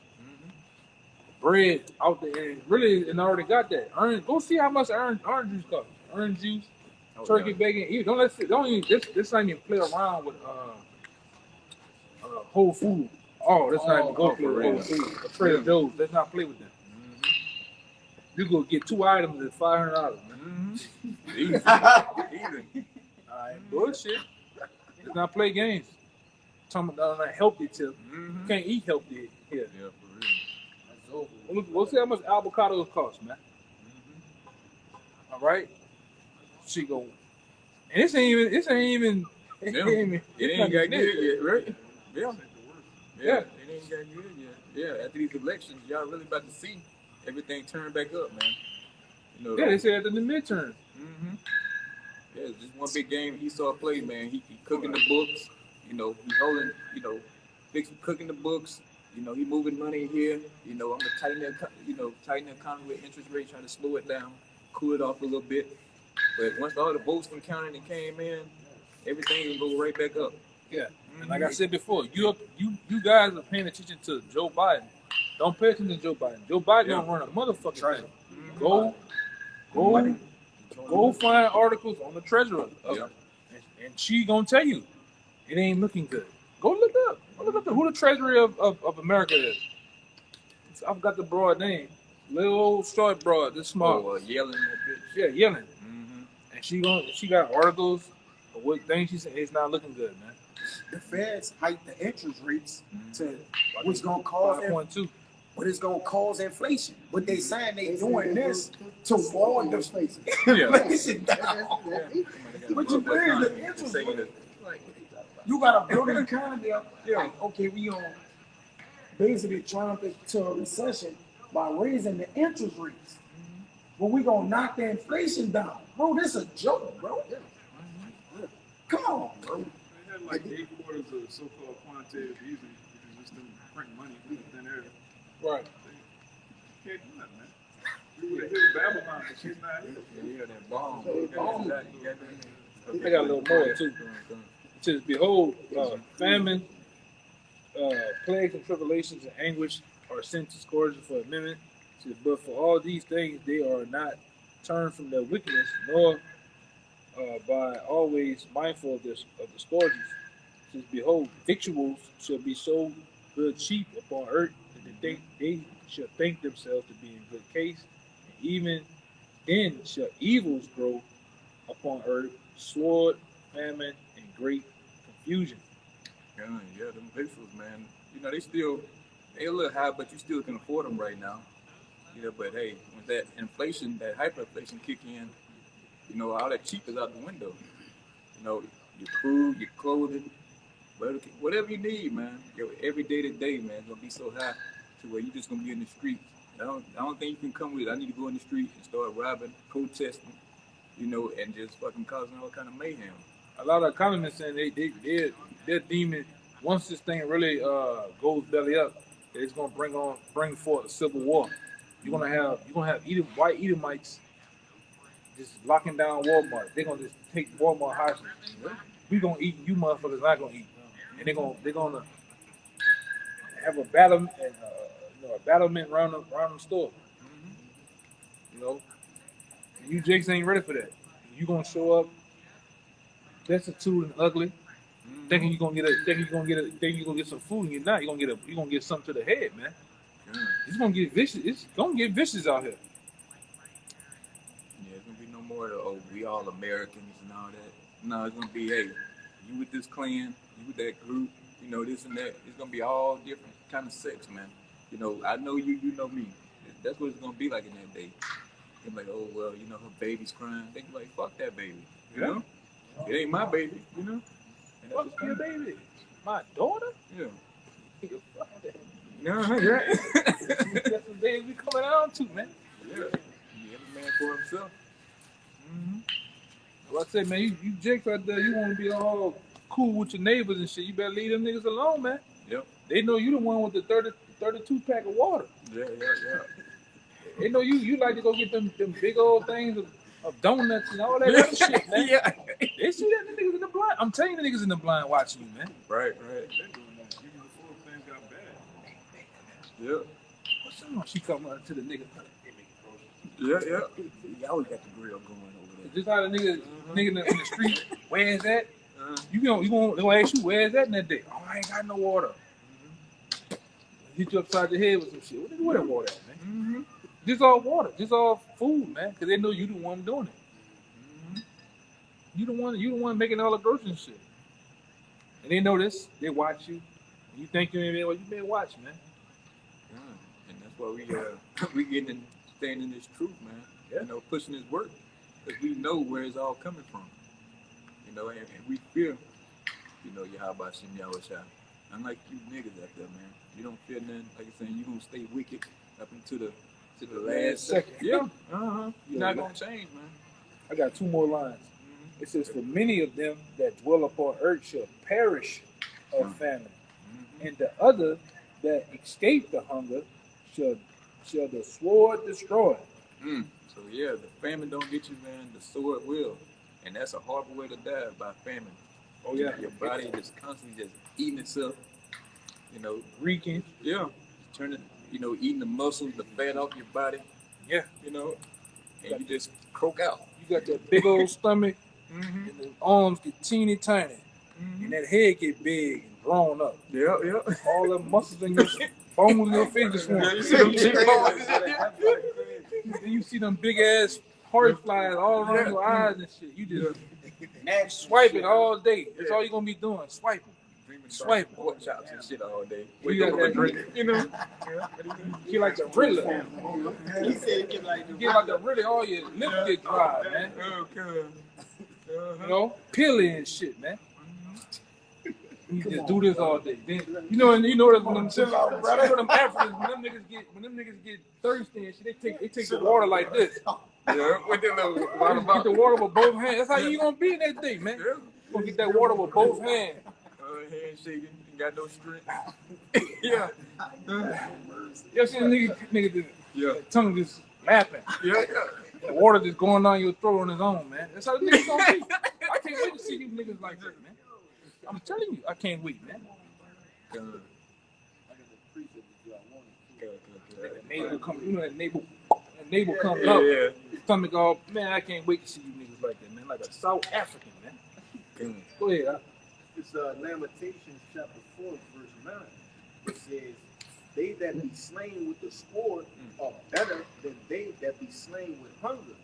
Bread out there, and really, and I already got that. Go see how much orange juice costs. Orange juice, turkey, bacon. Don't even, this ain't even play around with Whole Food. Oh, let's not even go play with Whole Food. Trader Joe's. Let's not play with them. You go get 2 items at $500, man. Easy. All right, bullshit. Let's not play games. Talking about that healthy tip. You can't eat healthy here. Yeah, for real. We'll see how much avocados cost, man. All right. She go, and it ain't even. It ain't got good yet, right? Yeah. Yeah. It ain't got good yet. Yeah. After these elections, y'all really about to see everything turn back up, man. Yeah, they said in the midterm. Yeah, it's just one big game he saw play, man. He cooking the books, he holding, cooking the books. He moving money here. I'm gonna tighten the economy with interest rates, trying to slow it down, cool it off a little bit. But once all the votes from counting and came in, everything will go right back up. Yeah, and like I said before, you guys are paying attention to Joe Biden. Don't pay attention to Joe Biden. Joe Biden don't run a motherfucking thing. Go find articles on the treasurer, and she gonna tell you it ain't looking good. Go look up. Who the treasurer of America is. I forgot the broad name. Little old short broad, this small. Yelling that bitch. Yeah, yelling. And she got articles of what things she said. It's not looking good, man. The Feds hike the interest rates to what's gonna cause 5.2. what is gonna cause inflation. But they saying they doing this to ward the inflation. Yeah. Inflation down. But you bring the interest rate. You gotta build the economy up. Like, okay, we on basically trying to a recession by raising the interest rates. but we gonna knock the inflation down, bro. This a joke, bro. Come on, bro. They had like 8 quarters of so-called quantitative easing, which is just them print money from thin air. Right. They can't do that, man. We would have hit Babylon, but she's not here. Yeah, that bomb. I got a little more too. It says, behold, famine, plagues and tribulations and anguish are sent to scourges for a minute. It says, but for all these things they are not turned from their wickedness, nor by always mindful of the scourges. It says, behold, victuals shall be so good cheap upon earth that they shall think themselves to be in good case. And even then shall evils grow upon earth, sword, famine, and great confusion. Yeah, them pesos, man. You know, they a little high, but you still can afford them right now. You know, but hey, when that inflation, that hyperinflation kick in, you know, all that cheap is out the window. You know, your food, your clothing, whatever you need, man. Your everyday to day, man, it's gonna be so high to where you just gonna be in the streets. I don't think you can come with it. I need to go in the street and start robbing, protesting, you know, and just fucking causing all kind of mayhem. A lot of economists saying they're deeming once this thing really goes belly up, that it's gonna bring forth a civil war. You're gonna have white Edomites just locking down Walmart. They're gonna just take Walmart hostage. We gonna eat, you motherfuckers not gonna eat, and they're gonna have a battle and a battlement around the store. You know, and you Jakes ain't ready for that. You gonna show up destitute and ugly, thinking you're gonna get some food, and you're not. You're gonna get something to the head, man. It's gonna get vicious. It's gonna get vicious out here. Yeah, it's gonna be no more of we all Americans and all that. No, it's gonna be, hey, you with this clan, you with that group, you know, this and that. It's gonna be all different kind of sects, man. You know, I know you, you know me. That's what it's gonna be like in that day. They're like, oh well, you know, her baby's crying. They be like, fuck that baby. You know? It ain't my baby, you know? And Fuck your baby. My daughter? Yeah. Fuck that. No, yeah. That's the days we coming out to, man. Yeah. Every man for himself. Well, I say, man, you Jakes out there, you want to be all cool with your neighbors and shit. You better leave them niggas alone, man. Yep. They know you the one with the 32 pack of water. Yeah. They know you like to go get them big old things of donuts and all that other shit, man. Yeah. They see that the niggas in the blind. I'm telling you, the niggas in the blind watching you, man. Right. They're doing that even before things got bad. Yep. What's up? She come up to the nigga. Yeah. You always got the grill going over there. Just how the nigga in the street, where is that? You gonna ask you where is that in that day? Oh, I ain't got no water. Hit you upside the head with some shit. Where that water at, man? This all water. This all food, man. Because they know you the one doing it. You the one making all the groceries and shit. And they know this. They watch you. You think you ain't well, you better watch, man. And that's why we getting and staying in this truth, man. Yeah. You know, pushing this work. Because we know where it's all coming from. You know, and we feel, you know, Yahweh Shem Yahushua. Unlike you niggas out there, man. You don't feel nothing. Like you're saying, you gonna stay wicked up until the last second. Yeah. You're not Yeah. gonna change, man. I got two more lines. It says, for many of them that dwell upon earth shall perish of famine, and the other that escape the hunger shall the sword destroy. So yeah, the famine don't get you, man. The sword will, and that's a horrible way to die, by famine. Oh yeah, Your body just constantly just eating itself. You know, reeking. yeah, turning, you know, eating the muscles, the fat off your body. Yeah, you know, and you just croak out. You got that big old stomach, and the arms get teeny tiny, and that head get big and drawn up. Yeah. All the muscles in your bones in your face just want. You see them cheekbones? Then you see them big ass horseflies all around your eyes and shit. You just swiping all day. That's all you're gonna be doing, swiping. Swiping. Pork chops and shit all day. You got that drink, you know. You like the Riddler. He said get like You get like the Riddler, all your lips get dry, man. Okay. You know, peely and shit, man. he just do this all day. Then you know that when them Africans when them niggas get thirsty and shit, they take the water like this. Yeah, with the little Get the water with both hands. That's how you gonna be in that thing, man. You gonna get that water with both hands. handshaking, got no strength. Yeah. You see the nigga Yeah. tongue just lapping. Yeah. The water just going down your throat on his own, man. That's how the niggas gonna be. I can't wait to see these niggas like that, man. I'm telling you, I can't wait, man. That navel come, you know that navel comes up. Yeah. Stomach all, man. I can't wait to see you niggas like that, man. Like a South African, man. Go ahead. It's Lamentations chapter 4, verse 9. It says, "They that be slain with the sword are better than they that be slain with hunger.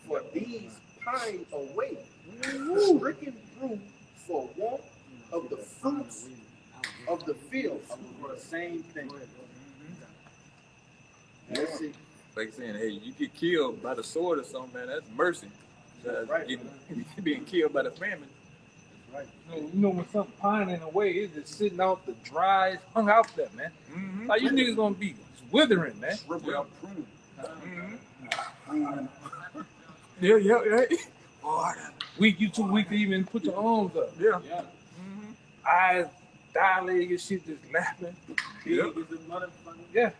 For these pine away, stricken through for want of the fruits of the field." For the same thing. That's it. Like saying, hey, you get killed by the sword or something, man, that's mercy. Right. Being killed by the famine. Right. You know when something pining away, it's just sitting out the dry, it's hung out there, man. Mm-hmm. Like you niggas gonna be withering, man. Yeah. Weak, you too weak to even put your arms up. Yeah. Mm-hmm. Eyes dilated and shit, just laughing. Yeah. Yeah.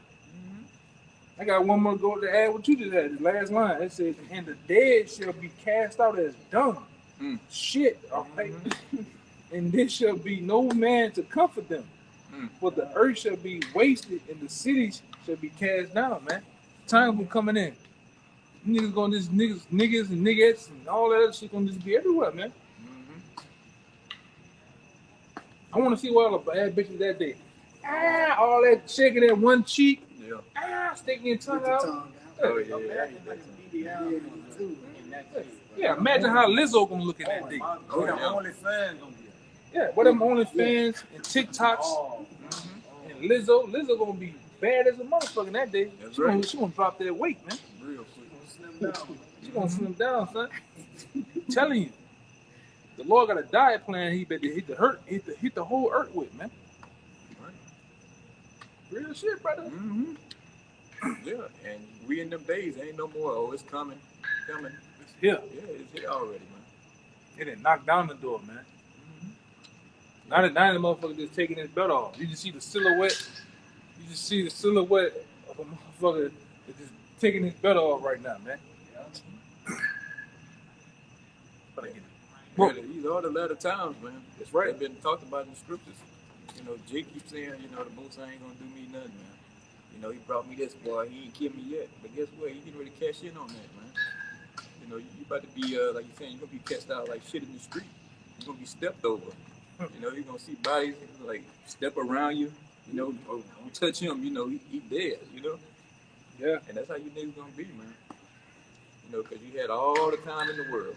I got one more go to add what you just had. The last line. It says, "And the dead shall be cast out as dung." Shit, all right. And there shall be no man to comfort them. For the earth shall be wasted and the cities shall be cast down, man. Time will coming in. Niggas gonna just niggas and niggas and all that other shit gonna just be everywhere, man. I wanna see what all the bad bitches that day. All that shaking that one cheek. Yeah. Sticking your tongue out. Oh, yeah. Yeah, imagine how Lizzo gonna look at that day. Oh, yeah. OnlyFans gonna be. Yeah, what them OnlyFans and TikToks and Lizzo gonna be bad as a motherfucker that day. She gonna drop that weight, man. Real quick. She gonna slim down, son. Telling you, the Lord got a diet plan. He better hit the whole earth with, man. Real shit, brother. Mm-hmm. Yeah, and we in them days ain't no more. Oh, it's coming. It's here. Yeah, it's here already, man. It done knocked down the door, man. Now the motherfucker just taking his belt off. You just see the silhouette. You just see the silhouette of a motherfucker that's just taking his belt off right now, man. But I get it. Yeah, these are the latter times, man. That's right. They've been talked about in the scriptures. You know, Jake keeps saying, the Most High ain't gonna do me nothing, man. He brought me this, boy. He ain't killed me yet. But guess what? He getting ready to cash in on that, man. You about to be, like you're saying, you're gonna be catched out like shit in the street. You're gonna be stepped over. You're gonna see bodies like step around you. Don't touch him. He dead. Yeah. And that's how you niggas gonna be, man. Because you had all the time in the world.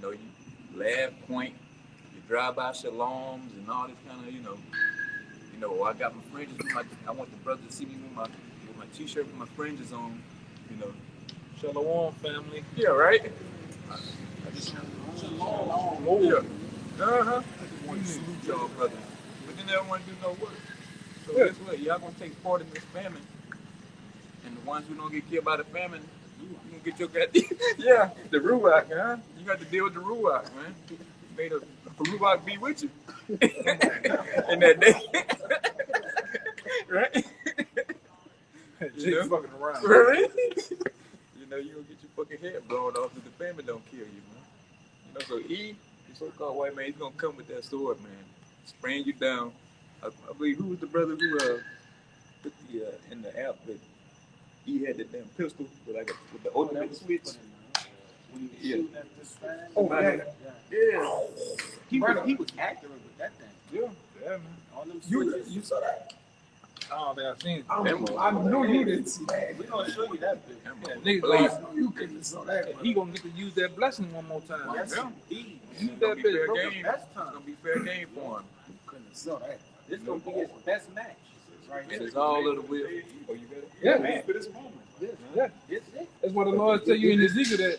You laugh, point, you drive by Shalom's and all this kind of, I got my fringes. I want the brother to see me with my t-shirt with my fringes on. Shalom, family. Yeah, right. Shalom. Yeah. I just want to salute y'all, brother. But then they don't want to do no work. So guess what? Y'all gonna take part in this famine, and the ones who don't get killed by the famine, you gonna get your goddamn the Ruach, huh? You got to deal with the Ruach, man. You made a Ruach be with you in that day, right? Fucking around. Right? You gonna get your fucking head blown off if the famine don't kill you, man. So the so-called white man, he's gonna come with that sword, man, spraying you down. I believe who was the brother who put the in the app that he had the damn pistol with the ultimate switch. Yeah. Oh, man. Yeah. He was accurate with that thing. Yeah, man. All them switches. You saw that? I don't think I've seen it. I know you didn't see that. We're going to show you that bit. Niggas, You couldn't saw that. he gonna get to use that blessing one more time. Yes, Yeah. indeed. Use It's that gonna be bitch, fair bro. game. Best It's time. gonna be fair game for him. Couldn't saw that. This is going to be his best match. Right And here. it's all of the will. Oh, you got it? Yeah, man. For this moment. Yeah. It's it. That's what the Lord tell you in Ezekiel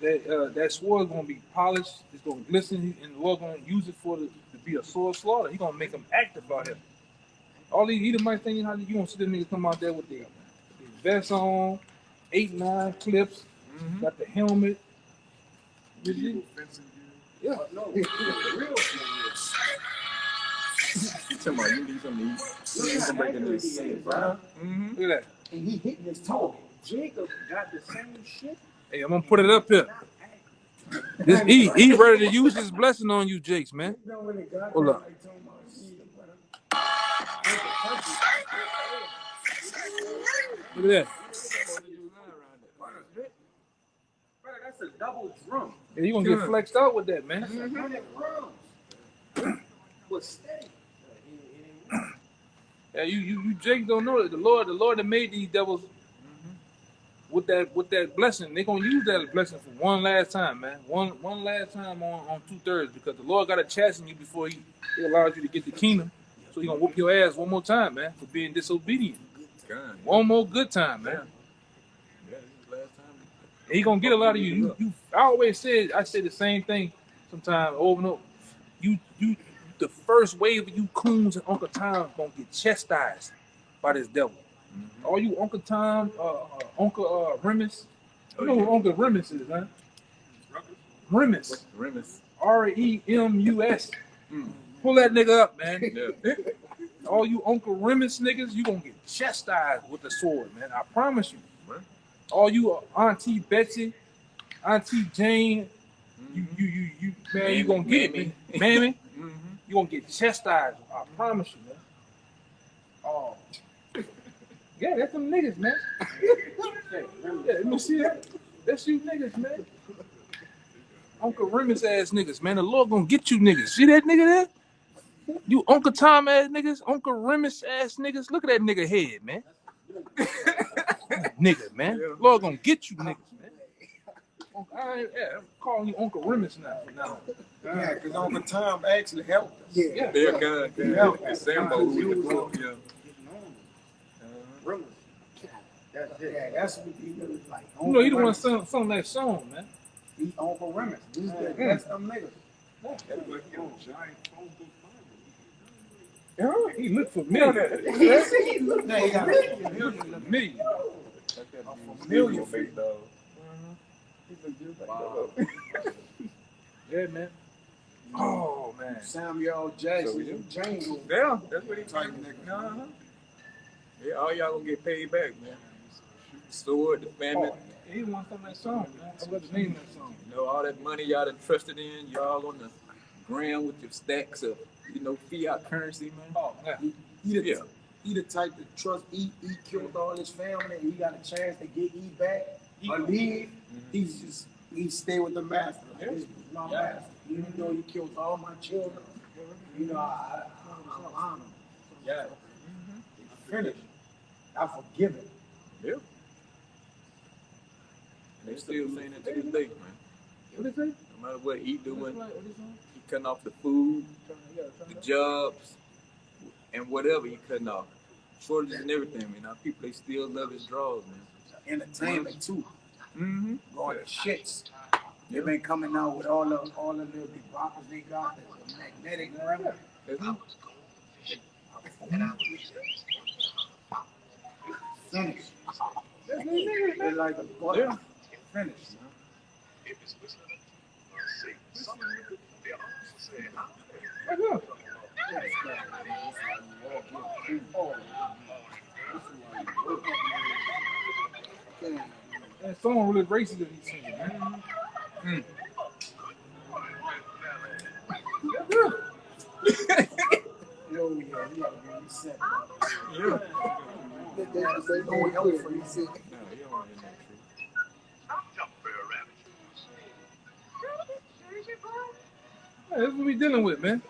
that sword is gonna be polished, it's gonna glisten, and the Lord gonna use it for the be a sword slaughter. He gonna make them active out here. All these Edomites thinking how you gonna see them niggas come out there with the vests on, 8-9 clips, got the helmet. Medieval fencing gear. Yeah. No, the real thing You talking about you need something to eat? is, You look need how some breaking accurate this. he is, bro. Mm-hmm. Look at that. And he hitting his target. Jacob got the same shit. Hey, I'm gonna put it up here. Not accurate. This he ready to use his blessing on you, Jakes, man. You know when it got Hold there, up. like talking about seed, brother. Look at that. Bro, that's a double drum. Yeah, you gonna get flexed out with that, man. That's 100 rounds. But steady. Yeah, you Jakes don't know that the Lord that made these devils with that blessing. They gonna use that blessing for one last time, man. One last time on 2/3 because the Lord gotta chasten you before he allows you to get the kingdom. So he gonna whoop your ass one more time, man, for being disobedient. God. One more good time, man. Yeah, this is the last time. And he gonna get a lot of you. I say the same thing sometimes over and over. You the first wave of you coons and Uncle Tom gonna get chastised by this devil. All you Uncle Tom, Uncle Remus. You know who Uncle Remus is, huh? Remus. Remus. Remus. Pull that nigga up, man. Yeah. All you Uncle Remus niggas, you gonna get chastised with the sword, man. I promise you. Right. All you Auntie Betsy, Auntie Jane, you man, you gonna get it, man. Mammy, you gonna get chastised. I promise you, man. Oh, yeah, that's them niggas, man. Yeah, let me see that. That's you niggas, man. Uncle Remus ass niggas, man. The Lord gonna get you niggas. See that nigga there? You Uncle Tom ass niggas, Uncle Remus ass niggas. Look at that nigga head, man. Nigga, man. Lord gonna get you niggas, man. I'm calling you Uncle Remus now. Yeah, because Uncle Tom actually helped us. Yeah. Yeah, God. Yeah. It's Sambo who was the book, yeah. Rumors. That's it. Yeah, that's what he was like. You know, he the one sung that song, man. He's Uncle Remus. That's them niggas. That's like he had a giant phone book He looked familiar. He looked like he got a Me. familiar face. Yeah, man. Oh, man. Samuel Jackson, James. Yeah, that's what he Type told me. nigga. Yeah, all y'all gonna get paid back, man. Sword, the famine. He the one sung that song, man. I forgot the name of that song. You know, all that money y'all done trusted in, y'all on the ground with your stacks of, fiat currency, man. Oh, yeah. He the type to trust E killed all his family and he got a chance to get E back or leave. He stay with the master. He's my master. Even though he killed all my children, I honor him. Yeah. It's finished. I forgive him. Yeah. They still saying it to this day, man. What is it? No matter what he doing, he cutting off the food, the jobs, and whatever he cutting off. Shortages and everything, man. Our people, they still love his draws, man. Entertainment too. Mm-hmm. Going to shits. They've been coming out with all the little big rockers they got, the magnetic rim. Finish. They're like a butter. Finish. That song really racist that he's singing, man. Yo, yeah, he gotta be reset. Yeah. They don't help for you. See. No, he don't want to hear Yeah, that's what we dealing with, man.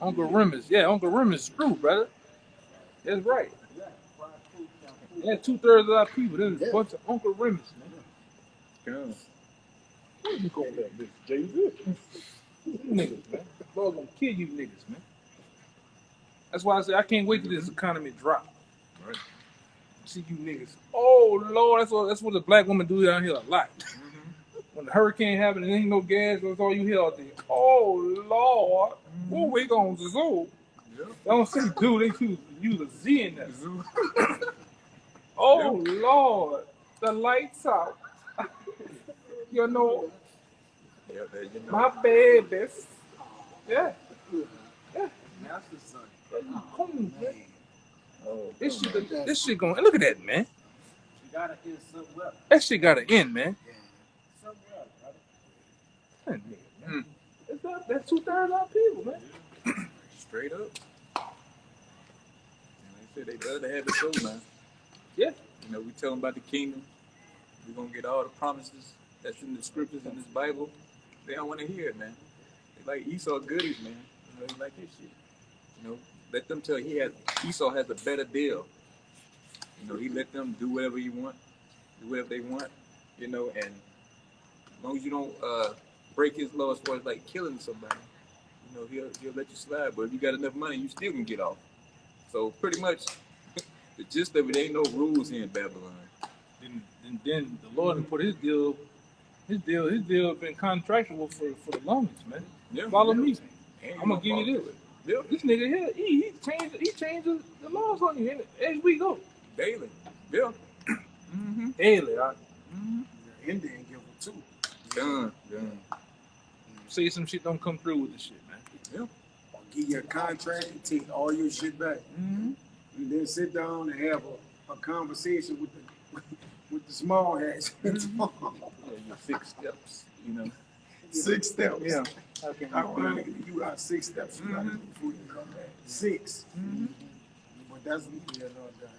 Uncle Remus. Yeah, Uncle Remus screw, brother. That's right. Yeah, 2/3 of our people. There's a bunch of Uncle Remus, man. What you call that, bitch? Jay-Z? You niggas, man. Lord gonna kill you niggas, man. That's why I say I can't wait till this economy drop. Right. See you niggas. Oh Lord, that's what the black women do down here a lot. when the hurricane happened and ain't no gas, that's all you hear out there. Oh Lord, what we gonna do? Yeah. They don't say do, they use a Z in there. Zoo. Oh Lord, the lights out. You know, Yeah, there you know. my babies. Yeah, yeah. Master son. Come on, man. Oh, This shit going. Look at that, man. You gotta end somewhere. That shit got to end, man. Somewhere, brother. Man. That's 2/3 of our people, man. straight up. And they said they love to have it so, man. Yeah. You know, we tell them about the kingdom. We're going to get all the promises that's in the scriptures in this Bible. They don't want to hear it, man. They like Esau goodies, man. You know, they like his shit. You know, let them tell Esau has a better deal. You know, he let them do whatever he want, do whatever they want, you know, and as long as you don't break his law as far as like killing somebody, you know, he'll let you slide. But if you got enough money, you still can get off. So pretty much the gist of it ain't no rules here in Babylon. Then the Lord put his deal been contractual for the longest, man. Yeah, Follow yeah. me. And I'm gonna give you this. Yeah. This nigga here, he changed the laws on you as we go. Daily. Yeah. Mm-hmm. Daily, Mm-hmm. Indian give them too. Done. say some shit don't come through with the shit, man. Yeah. Or give you a contract and take all your shit back. Mm-hmm. And then sit down and have a conversation with the small hats. Yeah, your 6 steps, you know. 6 steps. Yeah. Ironically, you got 6 steps you gotta do before you come back. 6. Mm-hmm. But that's yeah, no doubt.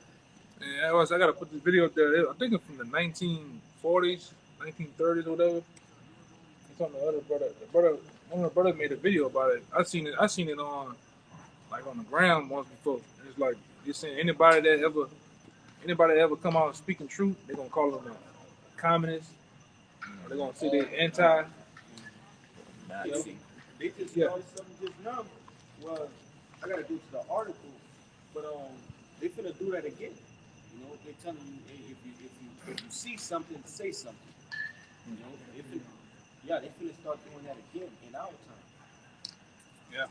Yeah, I gotta put this video up there. I think it's from the 1940s, 1930s or whatever. It's on the other brother. One of the brothers made a video about it. I seen it on the ground once before. It's like you're saying anybody that ever come out speaking truth, they're gonna call them a communist. Or they're gonna say they're anti. Nazi. They just Yeah. started something just now. Well, I gotta go to the article, but they finna do that again. You know, they're telling you hey, if you see something, say something. You know, they finna start doing that again in our time. Yeah.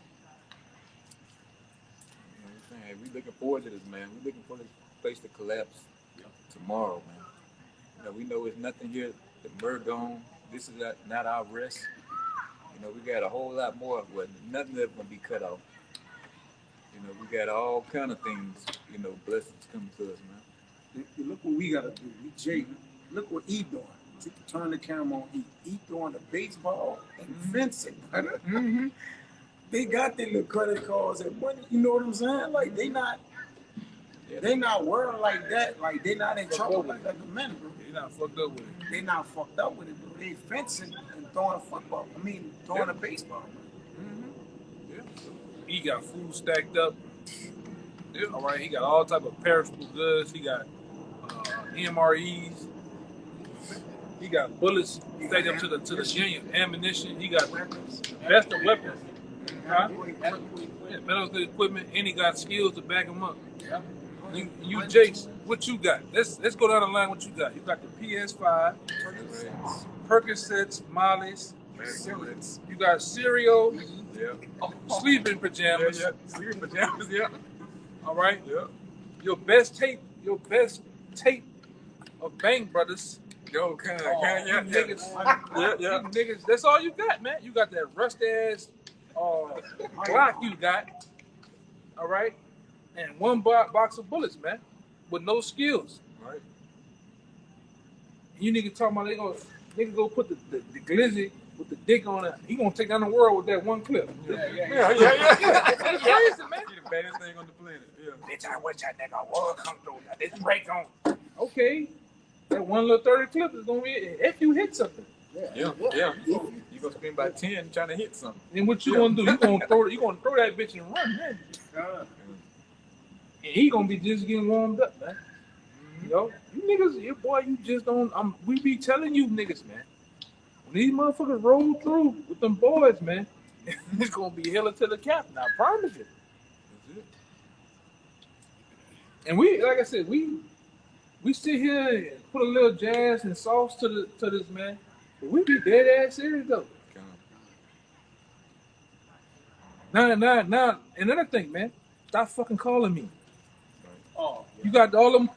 Man, we looking forward to this, man. We looking for this place to collapse tomorrow, man. You know, we know it's nothing here that we're gone. This is not our rest. You know, we got a whole lot more where nothing that's gonna be cut off. You know, we got all kind of things, you know, blessings coming to us, man. Look what we gotta do. Look what he doing. Turn the camera on E. He throwing the baseball and fencing, brother. Mm-hmm. They got their little credit cards and money. You know what I'm saying? Like they not worried like that. Like they not in trouble like the men, bro. They're not fucked up with it. They not fucked up with it, bro. They fencing and throwing a football. I mean, throwing a baseball. Mm-hmm. Yeah. He got food stacked up. Yeah. All right, he got all type of perishable goods. He got MREs. He got bullets stacked up to the genuine ammunition. He got the best of weapons. Huh? Yeah, medical equipment, and he got skills to back him up. You Jace, what you got? Let's go down the line. What you got? You got the PS5, Percocets, Molly's. You got cereal, sleeping pajamas. Yeah. Sleeping pajamas, yeah. All right. Yeah. Your best tape of Bang Brothers. Yo, kind of, You niggas, yeah. you niggas. That's all you got, man. You got that rust ass Glock you got. All right, and one box of bullets, man, with no skills. Right. You niggas talking about niggas go put the glizzy with the dick on it. He gonna take down the world with that one clip. Yeah. That's crazy, man. He the baddest thing on the planet. Yeah. Bitch, I wish that nigga would come through. This break on. Okay, that one little 30 clip is gonna be it. If you hit something. Yeah. You gonna spend about 10 trying to hit something. Then what you gonna do? You gonna throw that bitch and run, man. And he gonna be just getting warmed up, man. You know, you niggas, you just don't. We be telling you niggas, man. When these motherfuckers roll through with them boys, man, it's gonna be hella to the cap. Now, I promise you. And we, like I said, we sit here and put a little jazz and sauce to this, man. But we be dead ass serious though. Now, another thing, man. Stop fucking calling me. Oh, yeah. You got all them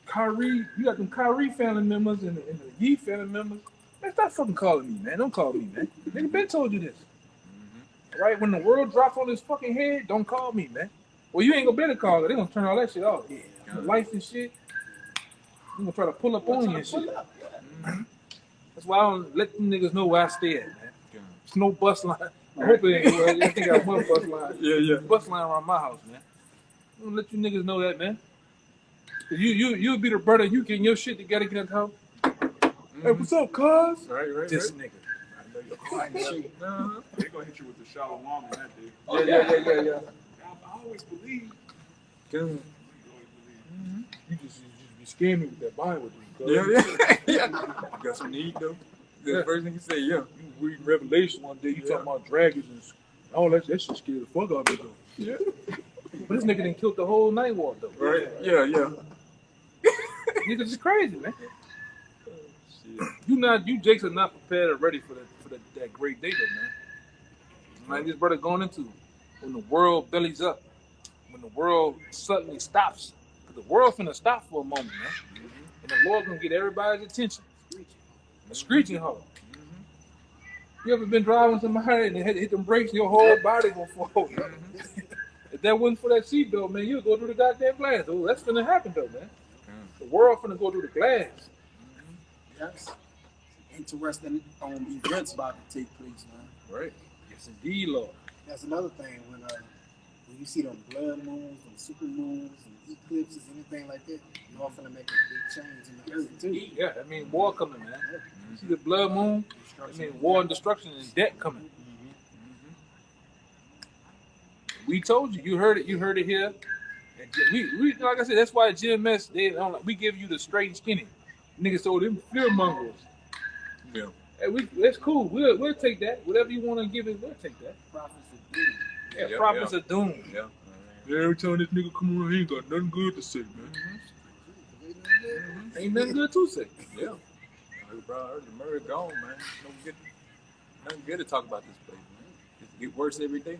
Kyrie, you got them Kyrie family members and the Yee family members. Man, stop fucking calling me, man. Don't call me, man. Nigga Ben told you this. All right? When the world drops on his fucking head, don't call me, man. Well, you ain't gonna be able to call her. They gonna turn all that shit off. Yeah. The lights and shit. You gonna try to pull up on you and shit. Pull up, yeah. That's why I don't let them niggas know where I stay at, man. There's no bus line. I hope it ain't. Well, I think I have one bus line. Yeah. Bus line around my house, man. I'm gonna let you niggas know that, man. Cause you'll be the brother. You getting your shit together, get at the house. Hey, what's up, cuz? Right. This nigga. They're gonna hit you with the shallow mom in that day. Yeah. I always believe. Good. I always believe. You just be scaring me with that Bible, dude. Yeah. You got some need though. The first thing you say, yeah. You read Revelation one day. You talking about dragons and all that. That shit scared the fuck out of me, though. Yeah. But this nigga didn't kill the whole night walk, though. Right. Yeah. Niggas is crazy, man. Shit. You Jakes are not prepared or ready for that great day, though, man. Like this brother going into when the world bellies up, when the world suddenly stops, because the world finna stop for a moment, man, and the Lord gonna get everybody's attention. A screeching hoe. You ever been driving somebody and they had to hit them brakes, your whole body gonna fall. If that wasn't for that seatbelt, man, you'd go through the goddamn glass. Oh, that's finna happen though, man. The world finna go through the glass. Yes. Interesting events about to take place, man. Right. Yes, indeed, Lord. That's another thing when you see them blood moons, them super moons, and eclipses, anything like that, you all finna make a big change in the earth too. Yeah, that means war coming, man. You see the blood moon? That means war and destruction and debt coming. We told you. You heard it. You heard it here. And we like I said, that's why GMS we give you the straight and skinny. Niggas told them fear mongers. Yeah. Hey, that's cool. We'll take that. Whatever you want to give it, we'll take that. Prophets of doom. Yeah, prophets of doom. Yeah. Every time this nigga come around, he ain't got nothing good to say, man. Ain't nothing good to say. Yeah. Bro, the murder gone, man. Nothing good to talk about this place, man. It get worse every day.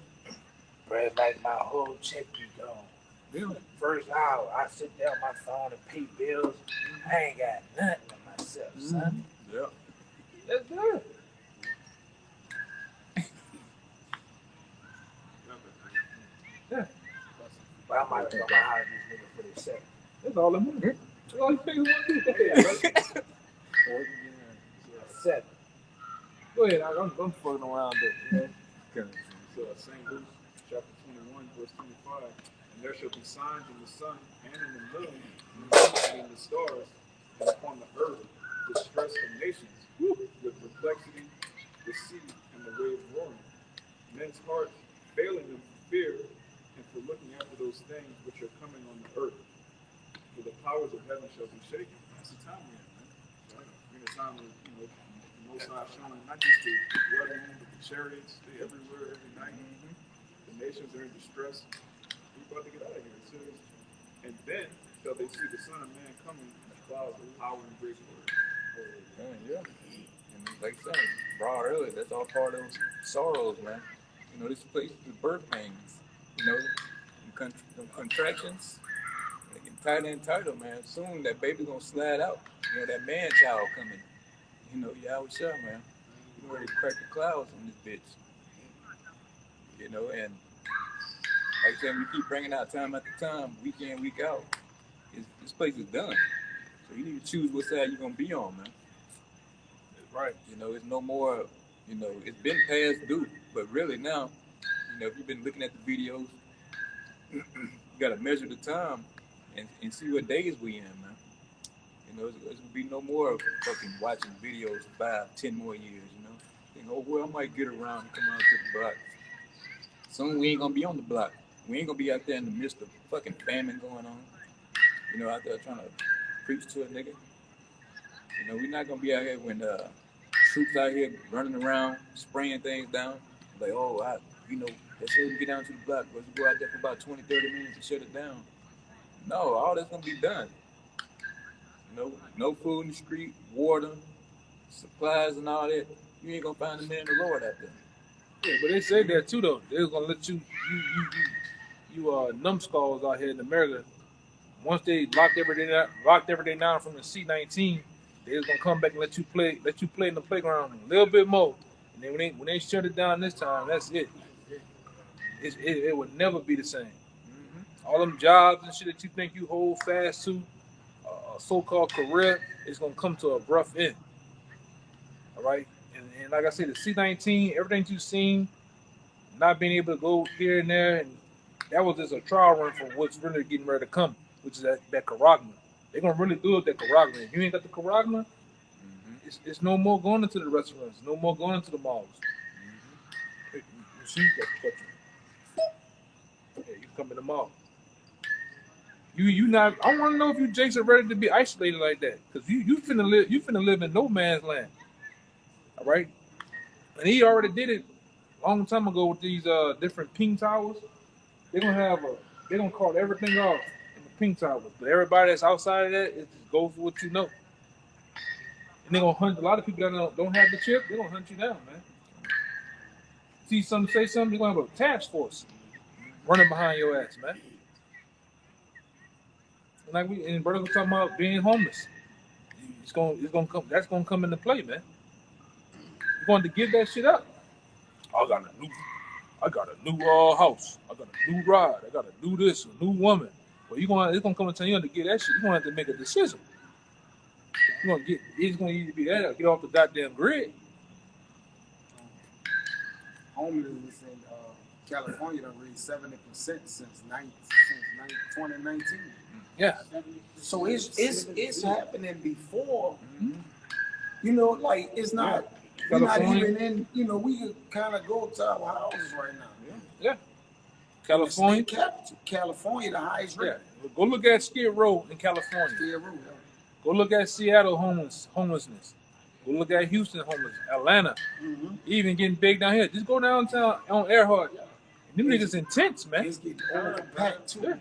Bro, it's like my whole check be gone. Yeah. First hour, I sit down on my phone and pay bills. I ain't got nothing to myself, son. Yeah. That's good. Yeah. But I might go hire this nigga for this second. That's all I'm doing. That's all you niggas want to do. Go ahead. Seven. Go ahead. I'm fucking around though. So St. Luke chapter 21, verse 25. And there shall be signs in the sun and in the moon and in the stars and upon the earth distress of nations with perplexity, the sea and the waves roaring. Men's hearts failing them for fear and for looking after those things which are coming on the earth. For the powers of heaven shall be shaken. That's the time we're in, man. Right? We're in a time where, the Most High showing not just the blood moon, but the chariots, they everywhere, every night. The nations are in distress. We're about to get out of here. Serious. And then shall they see the Son of Man coming in the clouds with power and great glory. Yeah. And like I said, brought earlier, that's all part of those sorrows, man. This place is birth pains. Them contractions. They get tighter and tighter, man. Soon that baby gonna slide out. That man child coming. Yahweh, man. You ready to crack the clouds on this bitch. And like I said, we keep bringing out time after time, week in, week out. This place is done. So you need to choose what side you're gonna be on, man. Right. It's no more, it's been past due. But really now, if you've been looking at the videos, you gotta measure the time and see what days we in, man. There's gonna be no more fucking watching videos 5, 10 more years, I might get around and come out to the block. Soon we ain't gonna be on the block. We ain't gonna be out there in the midst of fucking famine going on. Out there trying to preach to a nigga. We're not gonna be out here when troops out here running around, spraying things down. Like, let's get down to the block. Let's go out there for about 20, 30 minutes and shut it down. No, all that's gonna be done. No food in the street, water, supplies and all that, you ain't gonna find a man of the Lord out there. Yeah, but they say that too though. They're gonna let you numbskulls out here in America. Once they locked everything down from the C-19, they was gonna come back and let you play in the playground a little bit more. And then when they shut it down this time, that's it. It would never be the same. All them jobs and shit that you think you hold fast to, a so-called career, is gonna come to a rough end. All right, and like I said, the C-19, everything you've seen, not being able to go here and there, and that was just a trial run for what's really getting ready to come, which is that Karagma. They're gonna really do it that Karagma. If you ain't got the Karagma, it's no more going into the restaurants, no more going into the malls. You see, yeah, you come in the mall. You not. I want to know if you Jakes are ready to be isolated like that, because you finna live in no man's land. All right, and he already did it a long time ago with these different ping towers. They're gonna call everything off in the ping towers, but everybody that's outside of that, it just goes for what you know. And they're gonna hunt a lot of people that don't have the chip. They're gonna hunt you down, man. See something, say something, you're gonna have a task force running behind your ass, man. And like and brother was talking about being homeless. It's gonna come. That's gonna come into play, man. You're going to give that shit up. I got a new house. I got a new ride. I got a new this, a new woman. But it's gonna come a time you have to get that shit. You're gonna have to make a decision. It's gonna either be that or get off the goddamn grid. Homelessness in California done raised 70% since 2019. Yeah. So it's happening before. You know, like it's not. We're not even in. You know, we could kind of go to our houses right now. Yeah. California. The state capital, California, the highest rate. Yeah. Go look at Skid Row in California. Skid Row. Yeah. Go look at Seattle homelessness. Go look at Houston homelessness. Atlanta. Even getting big down here. Just go downtown on Earhart. Them niggas intense, man. It's getting overpacked too.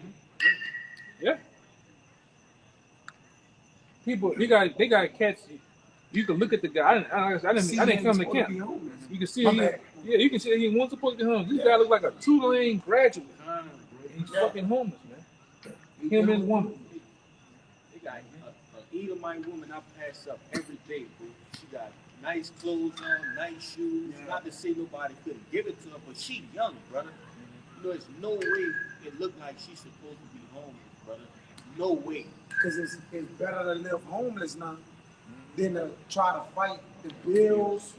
Yeah. People, they got cats. You can look at the guy. I didn't come to camp. You can see him. Yeah, you can see he wants to put the homeless. This guy looks like a Tulane graduate. And he's fucking homeless, man. Him and his woman. They got an Edomite woman I pass up every day, bro. She got nice clothes on, nice shoes. Not to say nobody couldn't give it to her, but she young, brother. You know, there's no way it looked like she's supposed to be homeless, brother. No way. Because it's better to live homeless now than to try to fight the bills,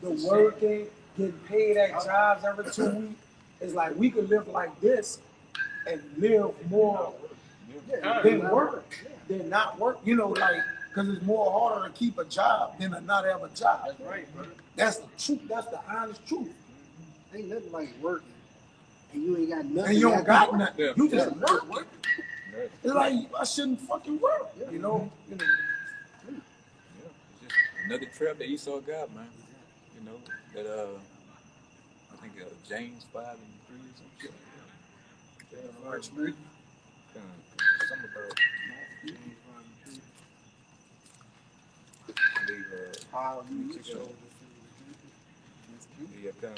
the working, getting paid at jobs every 2 weeks. It's like we could live like this and live more than work, than not work. You know, like, because it's more harder to keep a job than to not have a job. That's right, brother. That's the truth. That's the honest truth. Ain't nothing like working. And you ain't got nothing. And you don't got nothing. Yeah. You just work. It's like I shouldn't fucking work. You know. It's just another trap that Esau got, man. You know that I think James 5:3 or some shit. Marchman. Something about I believe How you show. yeah, come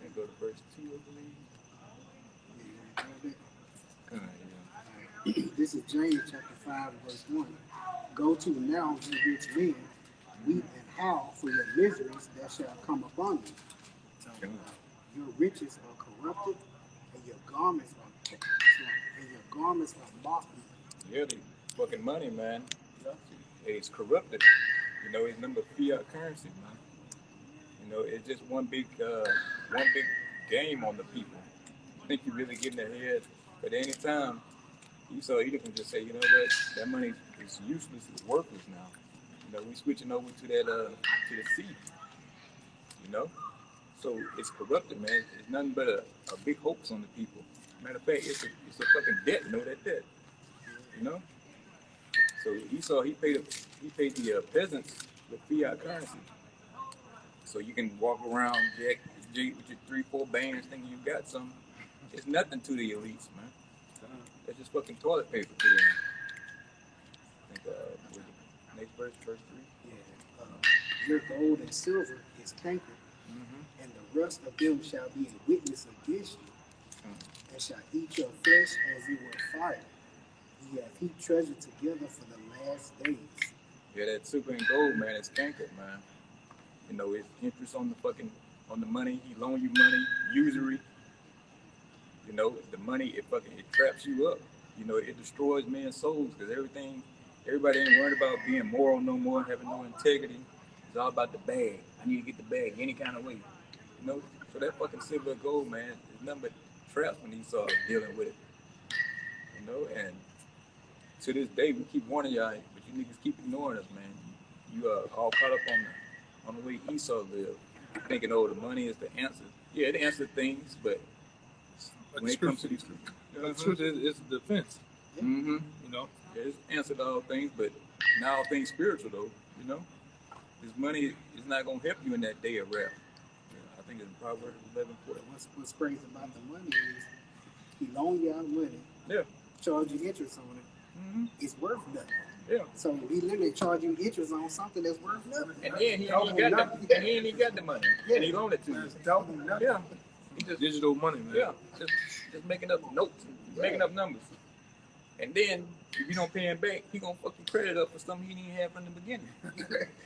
and go to verse 2, I believe. This is James chapter 5, verse 1. Go to now, you rich men, weep and howl for your miseries that shall come upon you. Your riches are corrupted, and your garments are moth-eaten. Yeah, the fucking money, man. It's corrupted. You know, it's number fiat currency, man. You know, it's just one big game on the people. I think you're really getting ahead. But at any time, Esau either can just say, you know what, that money is useless, it's worthless now. You know, we switching over to that to the sea. You know, so it's corrupted, man. It's nothing but a big hoax on the people. Matter of fact, it's a fucking debt. You know that debt. You know. So Esau he paid the peasants with fiat currency. So you can walk around jack with your 3-4 bands thinking you got something. It's nothing to the elites, man. That's just fucking toilet paper to them. I think verse 3. Yeah. Your gold and silver is canker, and the rust of them shall be a witness against you, and shall eat your flesh as it were fire. Ye have heaped treasure together for the last days. Yeah, that silver and gold, man, it's canker, man. You know, it's interest on on the money. He loan you money, usury. You know, the money, it traps you up. You know, it destroys men's souls because everybody ain't worried about being moral no more, having no integrity. It's all about the bag. I need to get the bag any kind of way. You know, so that fucking silver and gold, man, is nothing but traps when he started dealing with it. You know, and to this day, we keep warning y'all, but you niggas keep ignoring us, man. You are all caught up on the way Esau lived, thinking, oh, the money is the answer. Yeah, it answers things, but when it comes to these, the truth is, it's defense. mm-hmm. You know, Yeah, it's answered all things, but not all things spiritual though. You know, this money is not gonna help you in that day of wrath. I think it's Proverbs 11:4. What's crazy about the money is he loan you out money, Yeah. charge you interest on it. It's worth nothing. Yeah. So he literally charge you interest on something that's worth nothing. And then he ain't even got the money, and he loaned it to you. It's double nothing. Yeah. He just digital money, man. Yeah, just making up notes, making up numbers. And then if you don't pay him back, he gonna fuck your credit up for something he didn't have from the beginning.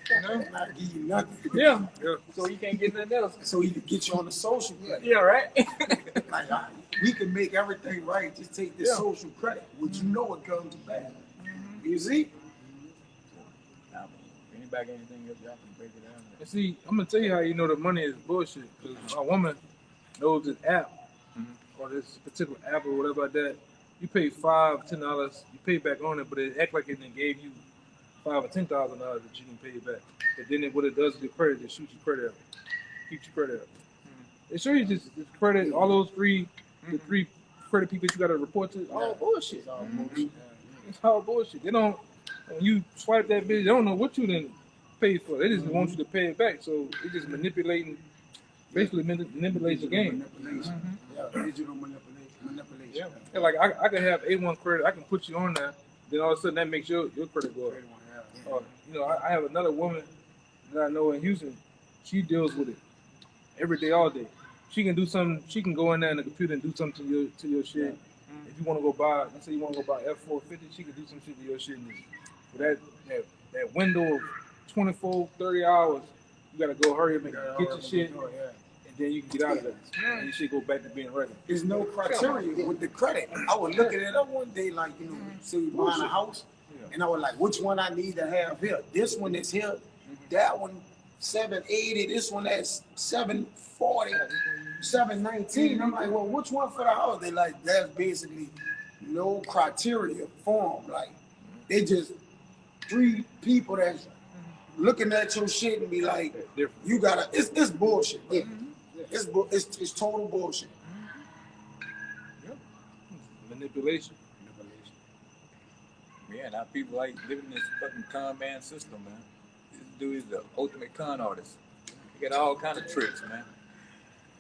You know? Not give you nothing. Yeah. So he can't get nothing else. So he can get you on the social credit. Yeah, right? Like we can make everything right. Just take this social credit, which you know it comes back. You see? Now, if anybody got anything else, y'all can break it down. And see, I'm gonna tell you how you know the money is bullshit. Because a woman knows this app or this particular app or whatever like that. You pay $5, $10, you pay back on it, but it act like it then gave you $5,000 or $10,000 that you can pay back. But then what it does is the credit, it shoots your credit up, keeps your credit up. It shows you just credit, all those the three credit people you got to report to. All bullshit. It's all bullshit. They don't. When you swipe that bitch, they don't know what you didn't pay for. They just want you to pay it back. So they just basically manipulate the game. Digital manipulation. Yeah. Yeah, like I can have A1 credit. I can put you on there. Then all of a sudden that makes your credit go up. You know, I have another woman that I know in Houston. She deals with it every day, all day. She can do something. She can go in there in the computer and do something to your shit. If you want to go buy, let's say you want to go buy F450, she can do some shit to your shit. But that window of 24, 30 hours, you gotta go hurry up and get your shit, and then you can get out of there. And you should go back to being regular. There's no criteria with the credit. I was looking at it one day, like, you know, say we buying a house, and I was like, which one I need to have here? This one is here, that one 780, this one that's 740, 719. I'm like, well, which one for the house? They like, that's basically no criteria for them. Like, they just three people that's looking at your shit and be like, you gotta, it's bullshit. Yeah. It's total bullshit. Manipulation. Yeah, now people like living in this fucking con man system, man. This dude is the ultimate con artist. He got all kind of tricks, man.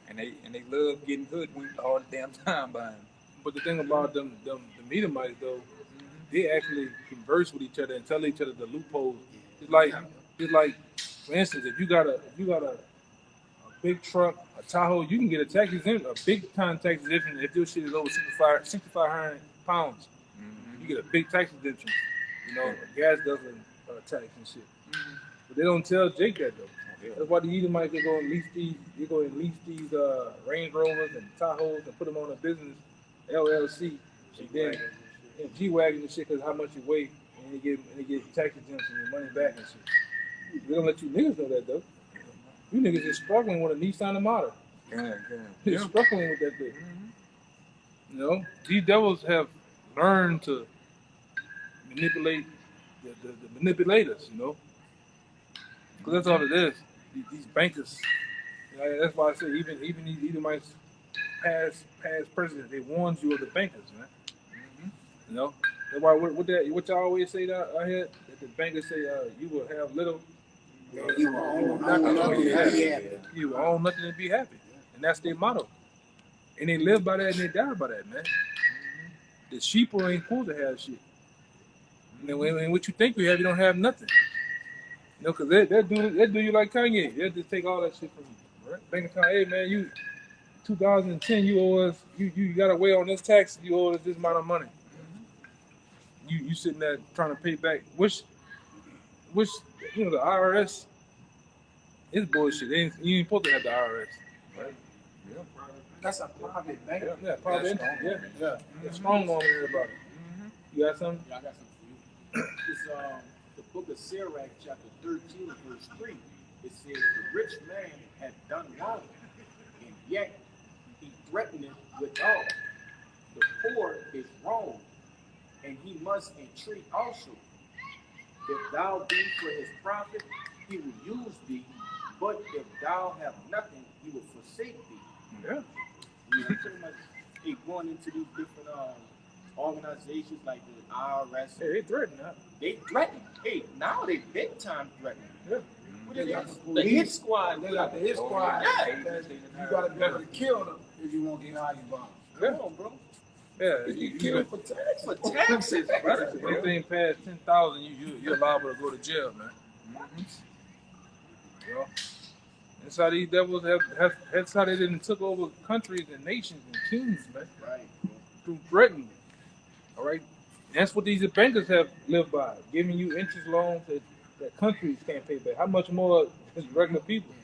And they love getting hoodwinked all the damn time by him. But the thing about them the Edomites though, they actually converse with each other and tell each other the loopholes. It's like for instance, if you got a big truck, a Tahoe, you can get a big time tax exemption if your shit is over 6,500 pounds. You get a big tax exemption. You know, gas doesn't tax and shit. But they don't tell Jake that though. That's why the Edomites they go and lease these Range Rovers and Tahoes and put them on a business LLC, and then G-Wagon and shit because how much you weigh, and they get tax exemption and money back and shit. They don't let you niggas know that though. You niggas is struggling with a Nissan Armada. You're struggling with that thing. You know, these devils have learned to manipulate the manipulators, you know. Because that's all it is. These bankers. You know, that's why I say even these Edomites, past presidents, they warned you of the bankers, man. You know, that's why what y'all always say that I heard that the bankers say you will have little. You will own nothing and be happy. You will own nothing and be happy, and that's their motto. And they live by that and they die by that, man. The sheep ain't supposed to have shit. And when what you think you have, you don't have nothing. You know, cause they do you like Kanye. They'll just take all that shit from you. Right? Bank account, hey man, you 2010, you owe us, you got away on this tax, you owe us this amount of money. You sitting there trying to pay back, which you know the IRS is bullshit. You ain't supposed to have the IRS, right? Yeah. That's a private bank. Yeah, probably. Yeah. It's strong on here about it. You got something? Yeah, I got something for you. It's the book of Sirach, chapter 13, verse 3. It says, the rich man had done wrong, and yet he threatened it withal. The poor is wrong, and he must entreat also. If thou be for his profit, he will use thee, but if thou have nothing, he will forsake thee. Yeah. You know, pretty much they going into these different organizations like the IRS. Hey, they threaten that. They threaten. Hey, now they big time threatening. Yeah. What They is got it? the The police. hit squad. They got the hit squad. Yeah. You gotta be able to kill them if you want to get high bonds. Come on, bro. Yeah. You kill them for tax. For taxes. Anything past 10,000, you're liable to go to jail, man. You know? That's how these devils that's how they didn't took over countries and nations and kings, man. Right. Through threatening. All right? That's what these bankers have lived by, giving you interest loans that countries can't pay back. How much more is regular people?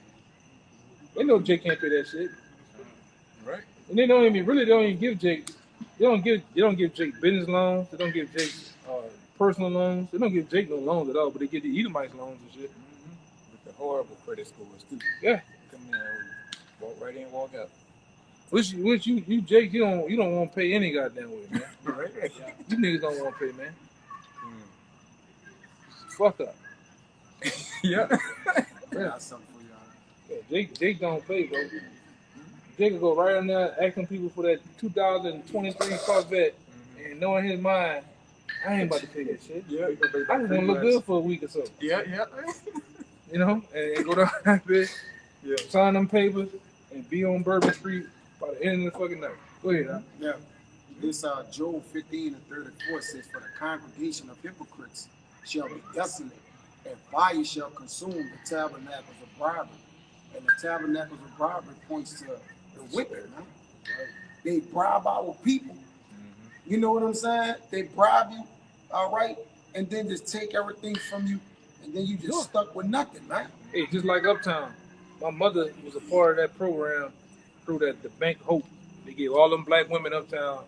They know Jake can't pay that shit. Right. And they don't even give Jake. They don't give Jake business loans. They don't give Jake personal loans. They don't give Jake no loans at all. But they give the Edomites loans and shit. With the horrible credit scores too. Yeah. Come in, walk right in, walk out. Which you Jake, you don't want to pay any goddamn way, man. Right. You niggas don't want to pay, man. Fuck up. Yeah. I got something for y'all. Yeah, Jake don't pay, bro. Jake will go right in there asking people for that 2023 Corvette and knowing his mind, I ain't about to pay that shit. Yeah. I just want to look good for a week or so. Yeah. You know, and go down that bitch, Yeah. sign them papers, and be on Bourbon Street by the end of the fucking night. Go ahead, huh? Yeah. This Job 15 and 34 says, for the congregation of hypocrites shall be desolate, and fire shall consume the tabernacles of bribery. And the tabernacles of bribery points to the wicked, man. They bribe our people. You know what I'm saying? They bribe you, all right, and then just take everything from you, and then you just stuck with nothing, man. Hey, just like Uptown, my mother was a part of that program through the Bank Hope. They gave all them black women Uptown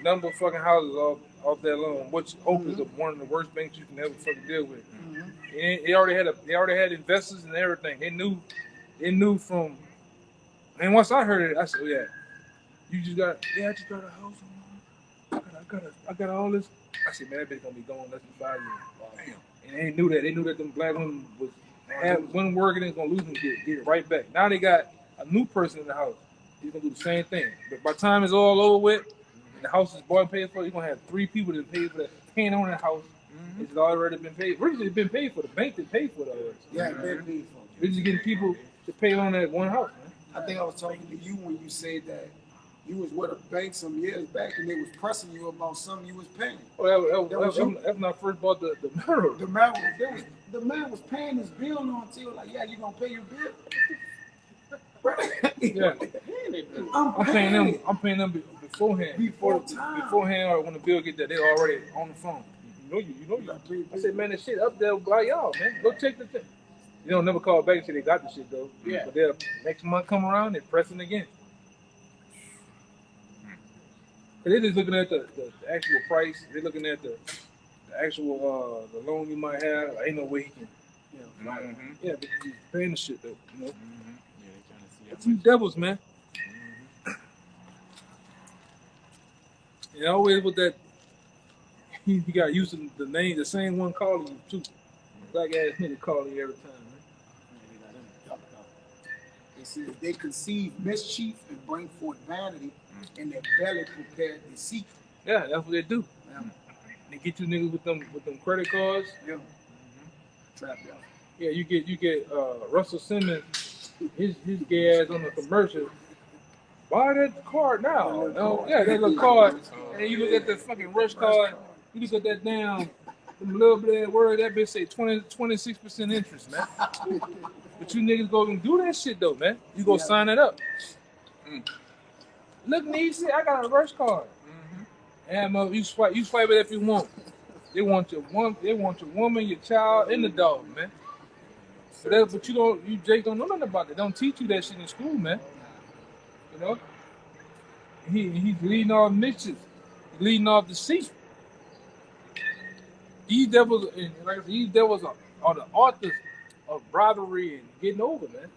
number of fucking houses off that loan, which Hope is one of the worst banks you can ever fucking deal with. And they already had investors and everything. They knew from. And once I heard it, I said, oh, yeah, I just got a house. I got all this. I said, man, that bitch gonna be gone less than 5 years. Damn. And they knew that. They knew that them black women was one working and gonna lose them, get it right back. Now they got a new person in the house. He's gonna do the same thing. But by the time it's all over with, and the house is bought and paid for, you're gonna have 3 people that pay for that, paying on that house. It's already been paid. Originally, it's been paid for. The bank that paid for it already. Yeah, they're paid for. We're just getting people to pay on that one house, man. I think I was talking to you when you said that you was with a bank some years back and they was pressing you about something you was paying. Oh, that's when I first bought the mirror. The man was paying his bill on until like, yeah, you gonna pay your bill? Right? Yeah. I'm paying them beforehand. Beforehand, or when the bill get there, they already on the phone. You know. I said, man, the shit up there by y'all, man. Go check the thing. You don't never call back and say they got the shit though. Yeah. But they'll next month come around, they're pressing again. They're just looking at the actual price. They're looking at the actual the loan you might have. Ain't no way he can. Yeah, but he's paying the shit though. You know. Yeah, they trying to see It's you devils, man. And always with that, he got used to the name, the same one calling you too. Black ass nigga calling you every time, man. They see that they conceive mischief and bring forth vanity, and their belly prepared deceit. Yeah, that's what they do. Yeah. They get you niggas with them credit cards. Yeah. Trap y'all. Yeah, you get Russell Simmons, his gay ass on the commercial. Buy that card now. No, yeah, that little card. And you look at the fucking rush card. You look at that damn Them little bit of word that bitch say 26% interest, man. But you niggas go and do that shit though, man. You go sign it up. Look, niece, I got a reverse card. And you swipe it if you want. They want your woman, your child, and the dog, man. But you Jake don't know nothing about it. They don't teach you that shit in school, man. You know? He's leading off mischief. He's leading off deceit. These devils, and like I said, these devils are the authors of bribery and getting over, man.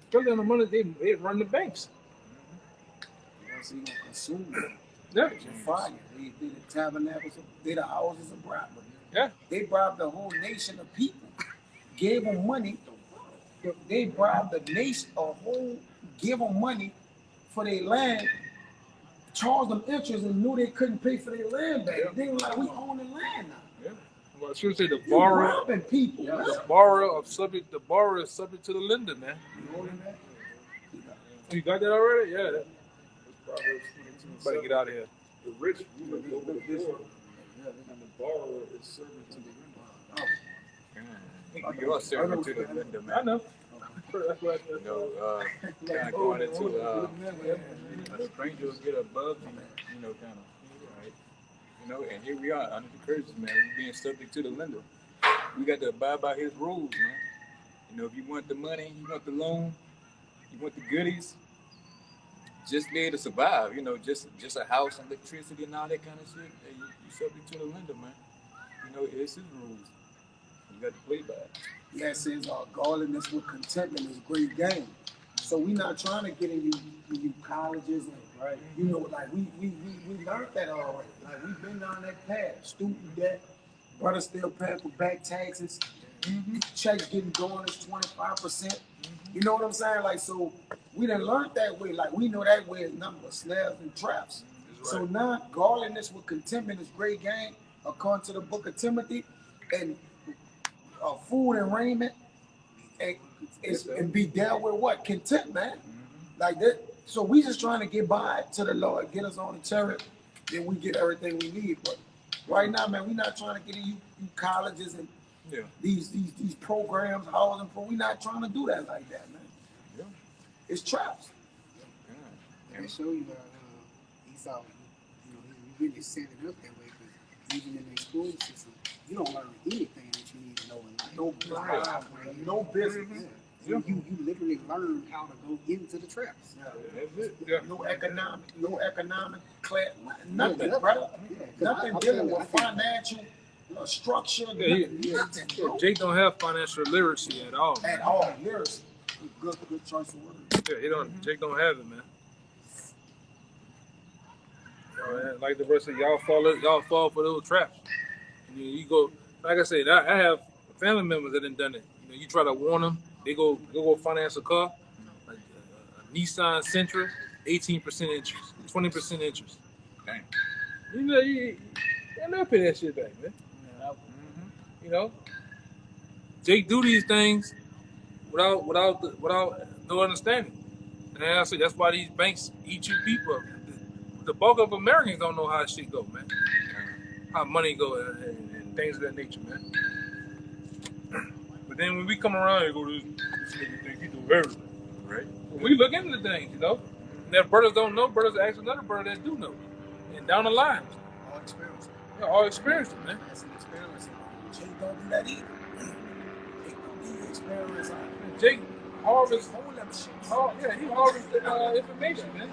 Especially on the money they run the banks. So you gonna consume them. Yeah. Your fire. They the tabernacles, they the houses of bribery. Yeah. They bribed the whole nation of people, gave them money. They bribed the nation, give them money for their land, charged them interest, and knew they couldn't pay for their land back. They were like, we own the land now. Yeah. Well, I should say the You borrower. robbing people. Yeah, Man. the borrower is subject to the lender, man. You got that already? Yeah. Proverbs 22:7. Better get out of here. The rich ruler over the poor, and the borrower is servant to the lender. You are servant to the lender, man. I know. That's what You know, kind of going into a stranger will get above you, kind of, right? You know, and here we are under the curses, man. We're being subject to the lender. We got to abide by his rules, man. You know, if you want the money, you want the loan, you want the goodies, just be able to survive. You know, just a house, electricity, and all that kind of shit. Hey, you subject to the lender, man. You know, it's his rules. You got to play by it. Yeah, it says godliness with contentment is great gain. So we're not trying to get in you colleges and you know, like we learned that already. Like we've been down that path. Student debt, brother still paying for back taxes. Checks getting going is 25%. You know what I'm saying? Like so we done learned that way. Like we know that way is nothing but snares and traps. Right. So now godliness with contentment is great gain, according to the book of Timothy. And food and raiment and be dealt with what? Content, man. Like that. So we just trying to get by to the Lord, get us on the chariot, then we get everything we need. But right now, man, we not trying to get in you colleges and these programs, housing. We not trying to do that like that, man. Yeah. It's traps. They show you Esau, he really set it up that way because even in their school system, you don't learn anything that you need to know in life. No business. You literally learn how to go into the traps. No economic class, nothing, brother. Nothing dealing with financial structure. Nothing. Jake don't have financial literacy at all. Man. At all, literacy. Good choice of words. Yeah, Jake don't have it, man. Like the rest of y'all fall for those traps. You go, like I said, I have family members that done it. You try to warn them, they go finance a car, like a Nissan Sentra, 18% interest, 20% interest. Dang. You never pay that shit back, man. You know, Jake do these things without no understanding. And I say that's why these banks eat you people up. The bulk of Americans don't know how shit go, man. How money go and things of that nature, man. But then when we come around, you go, this nigga think he do everything. Right. We look into things, you know. And if brothers don't know, brothers ask another brother that do know. And down the line. All experience. Yeah, all experience it, man. That's an experience. Jake don't do that either. Jake don't do the experience. Jake harvests. He harvests information, man.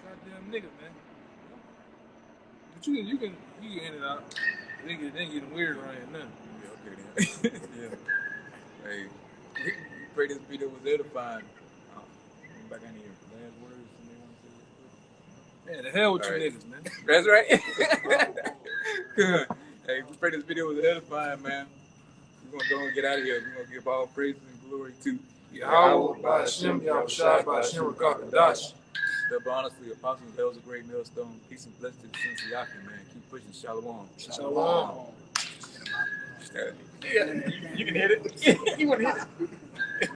Goddamn nigga, man. But you can end it out. They getting weird around here now. Yeah, okay then. Yeah. Hey, we pray this video was edifying. Back in here. Last words somebody want to say? Man, the hell with you niggas, man. That's right. Good. Hey, we pray this video was edifying, man. We're gonna go and get out of here. We're gonna give all praise and glory to Yahweh, Ba'ashem, Yahushai, Ba'ashem, Rakakadash. Step honestly, apostles, hell's a great millstone. Peace and blessings to the Sins of Yaki, man. Keep pushing. Shalom. Shalom. Yeah, you can hit it. You want to hit it.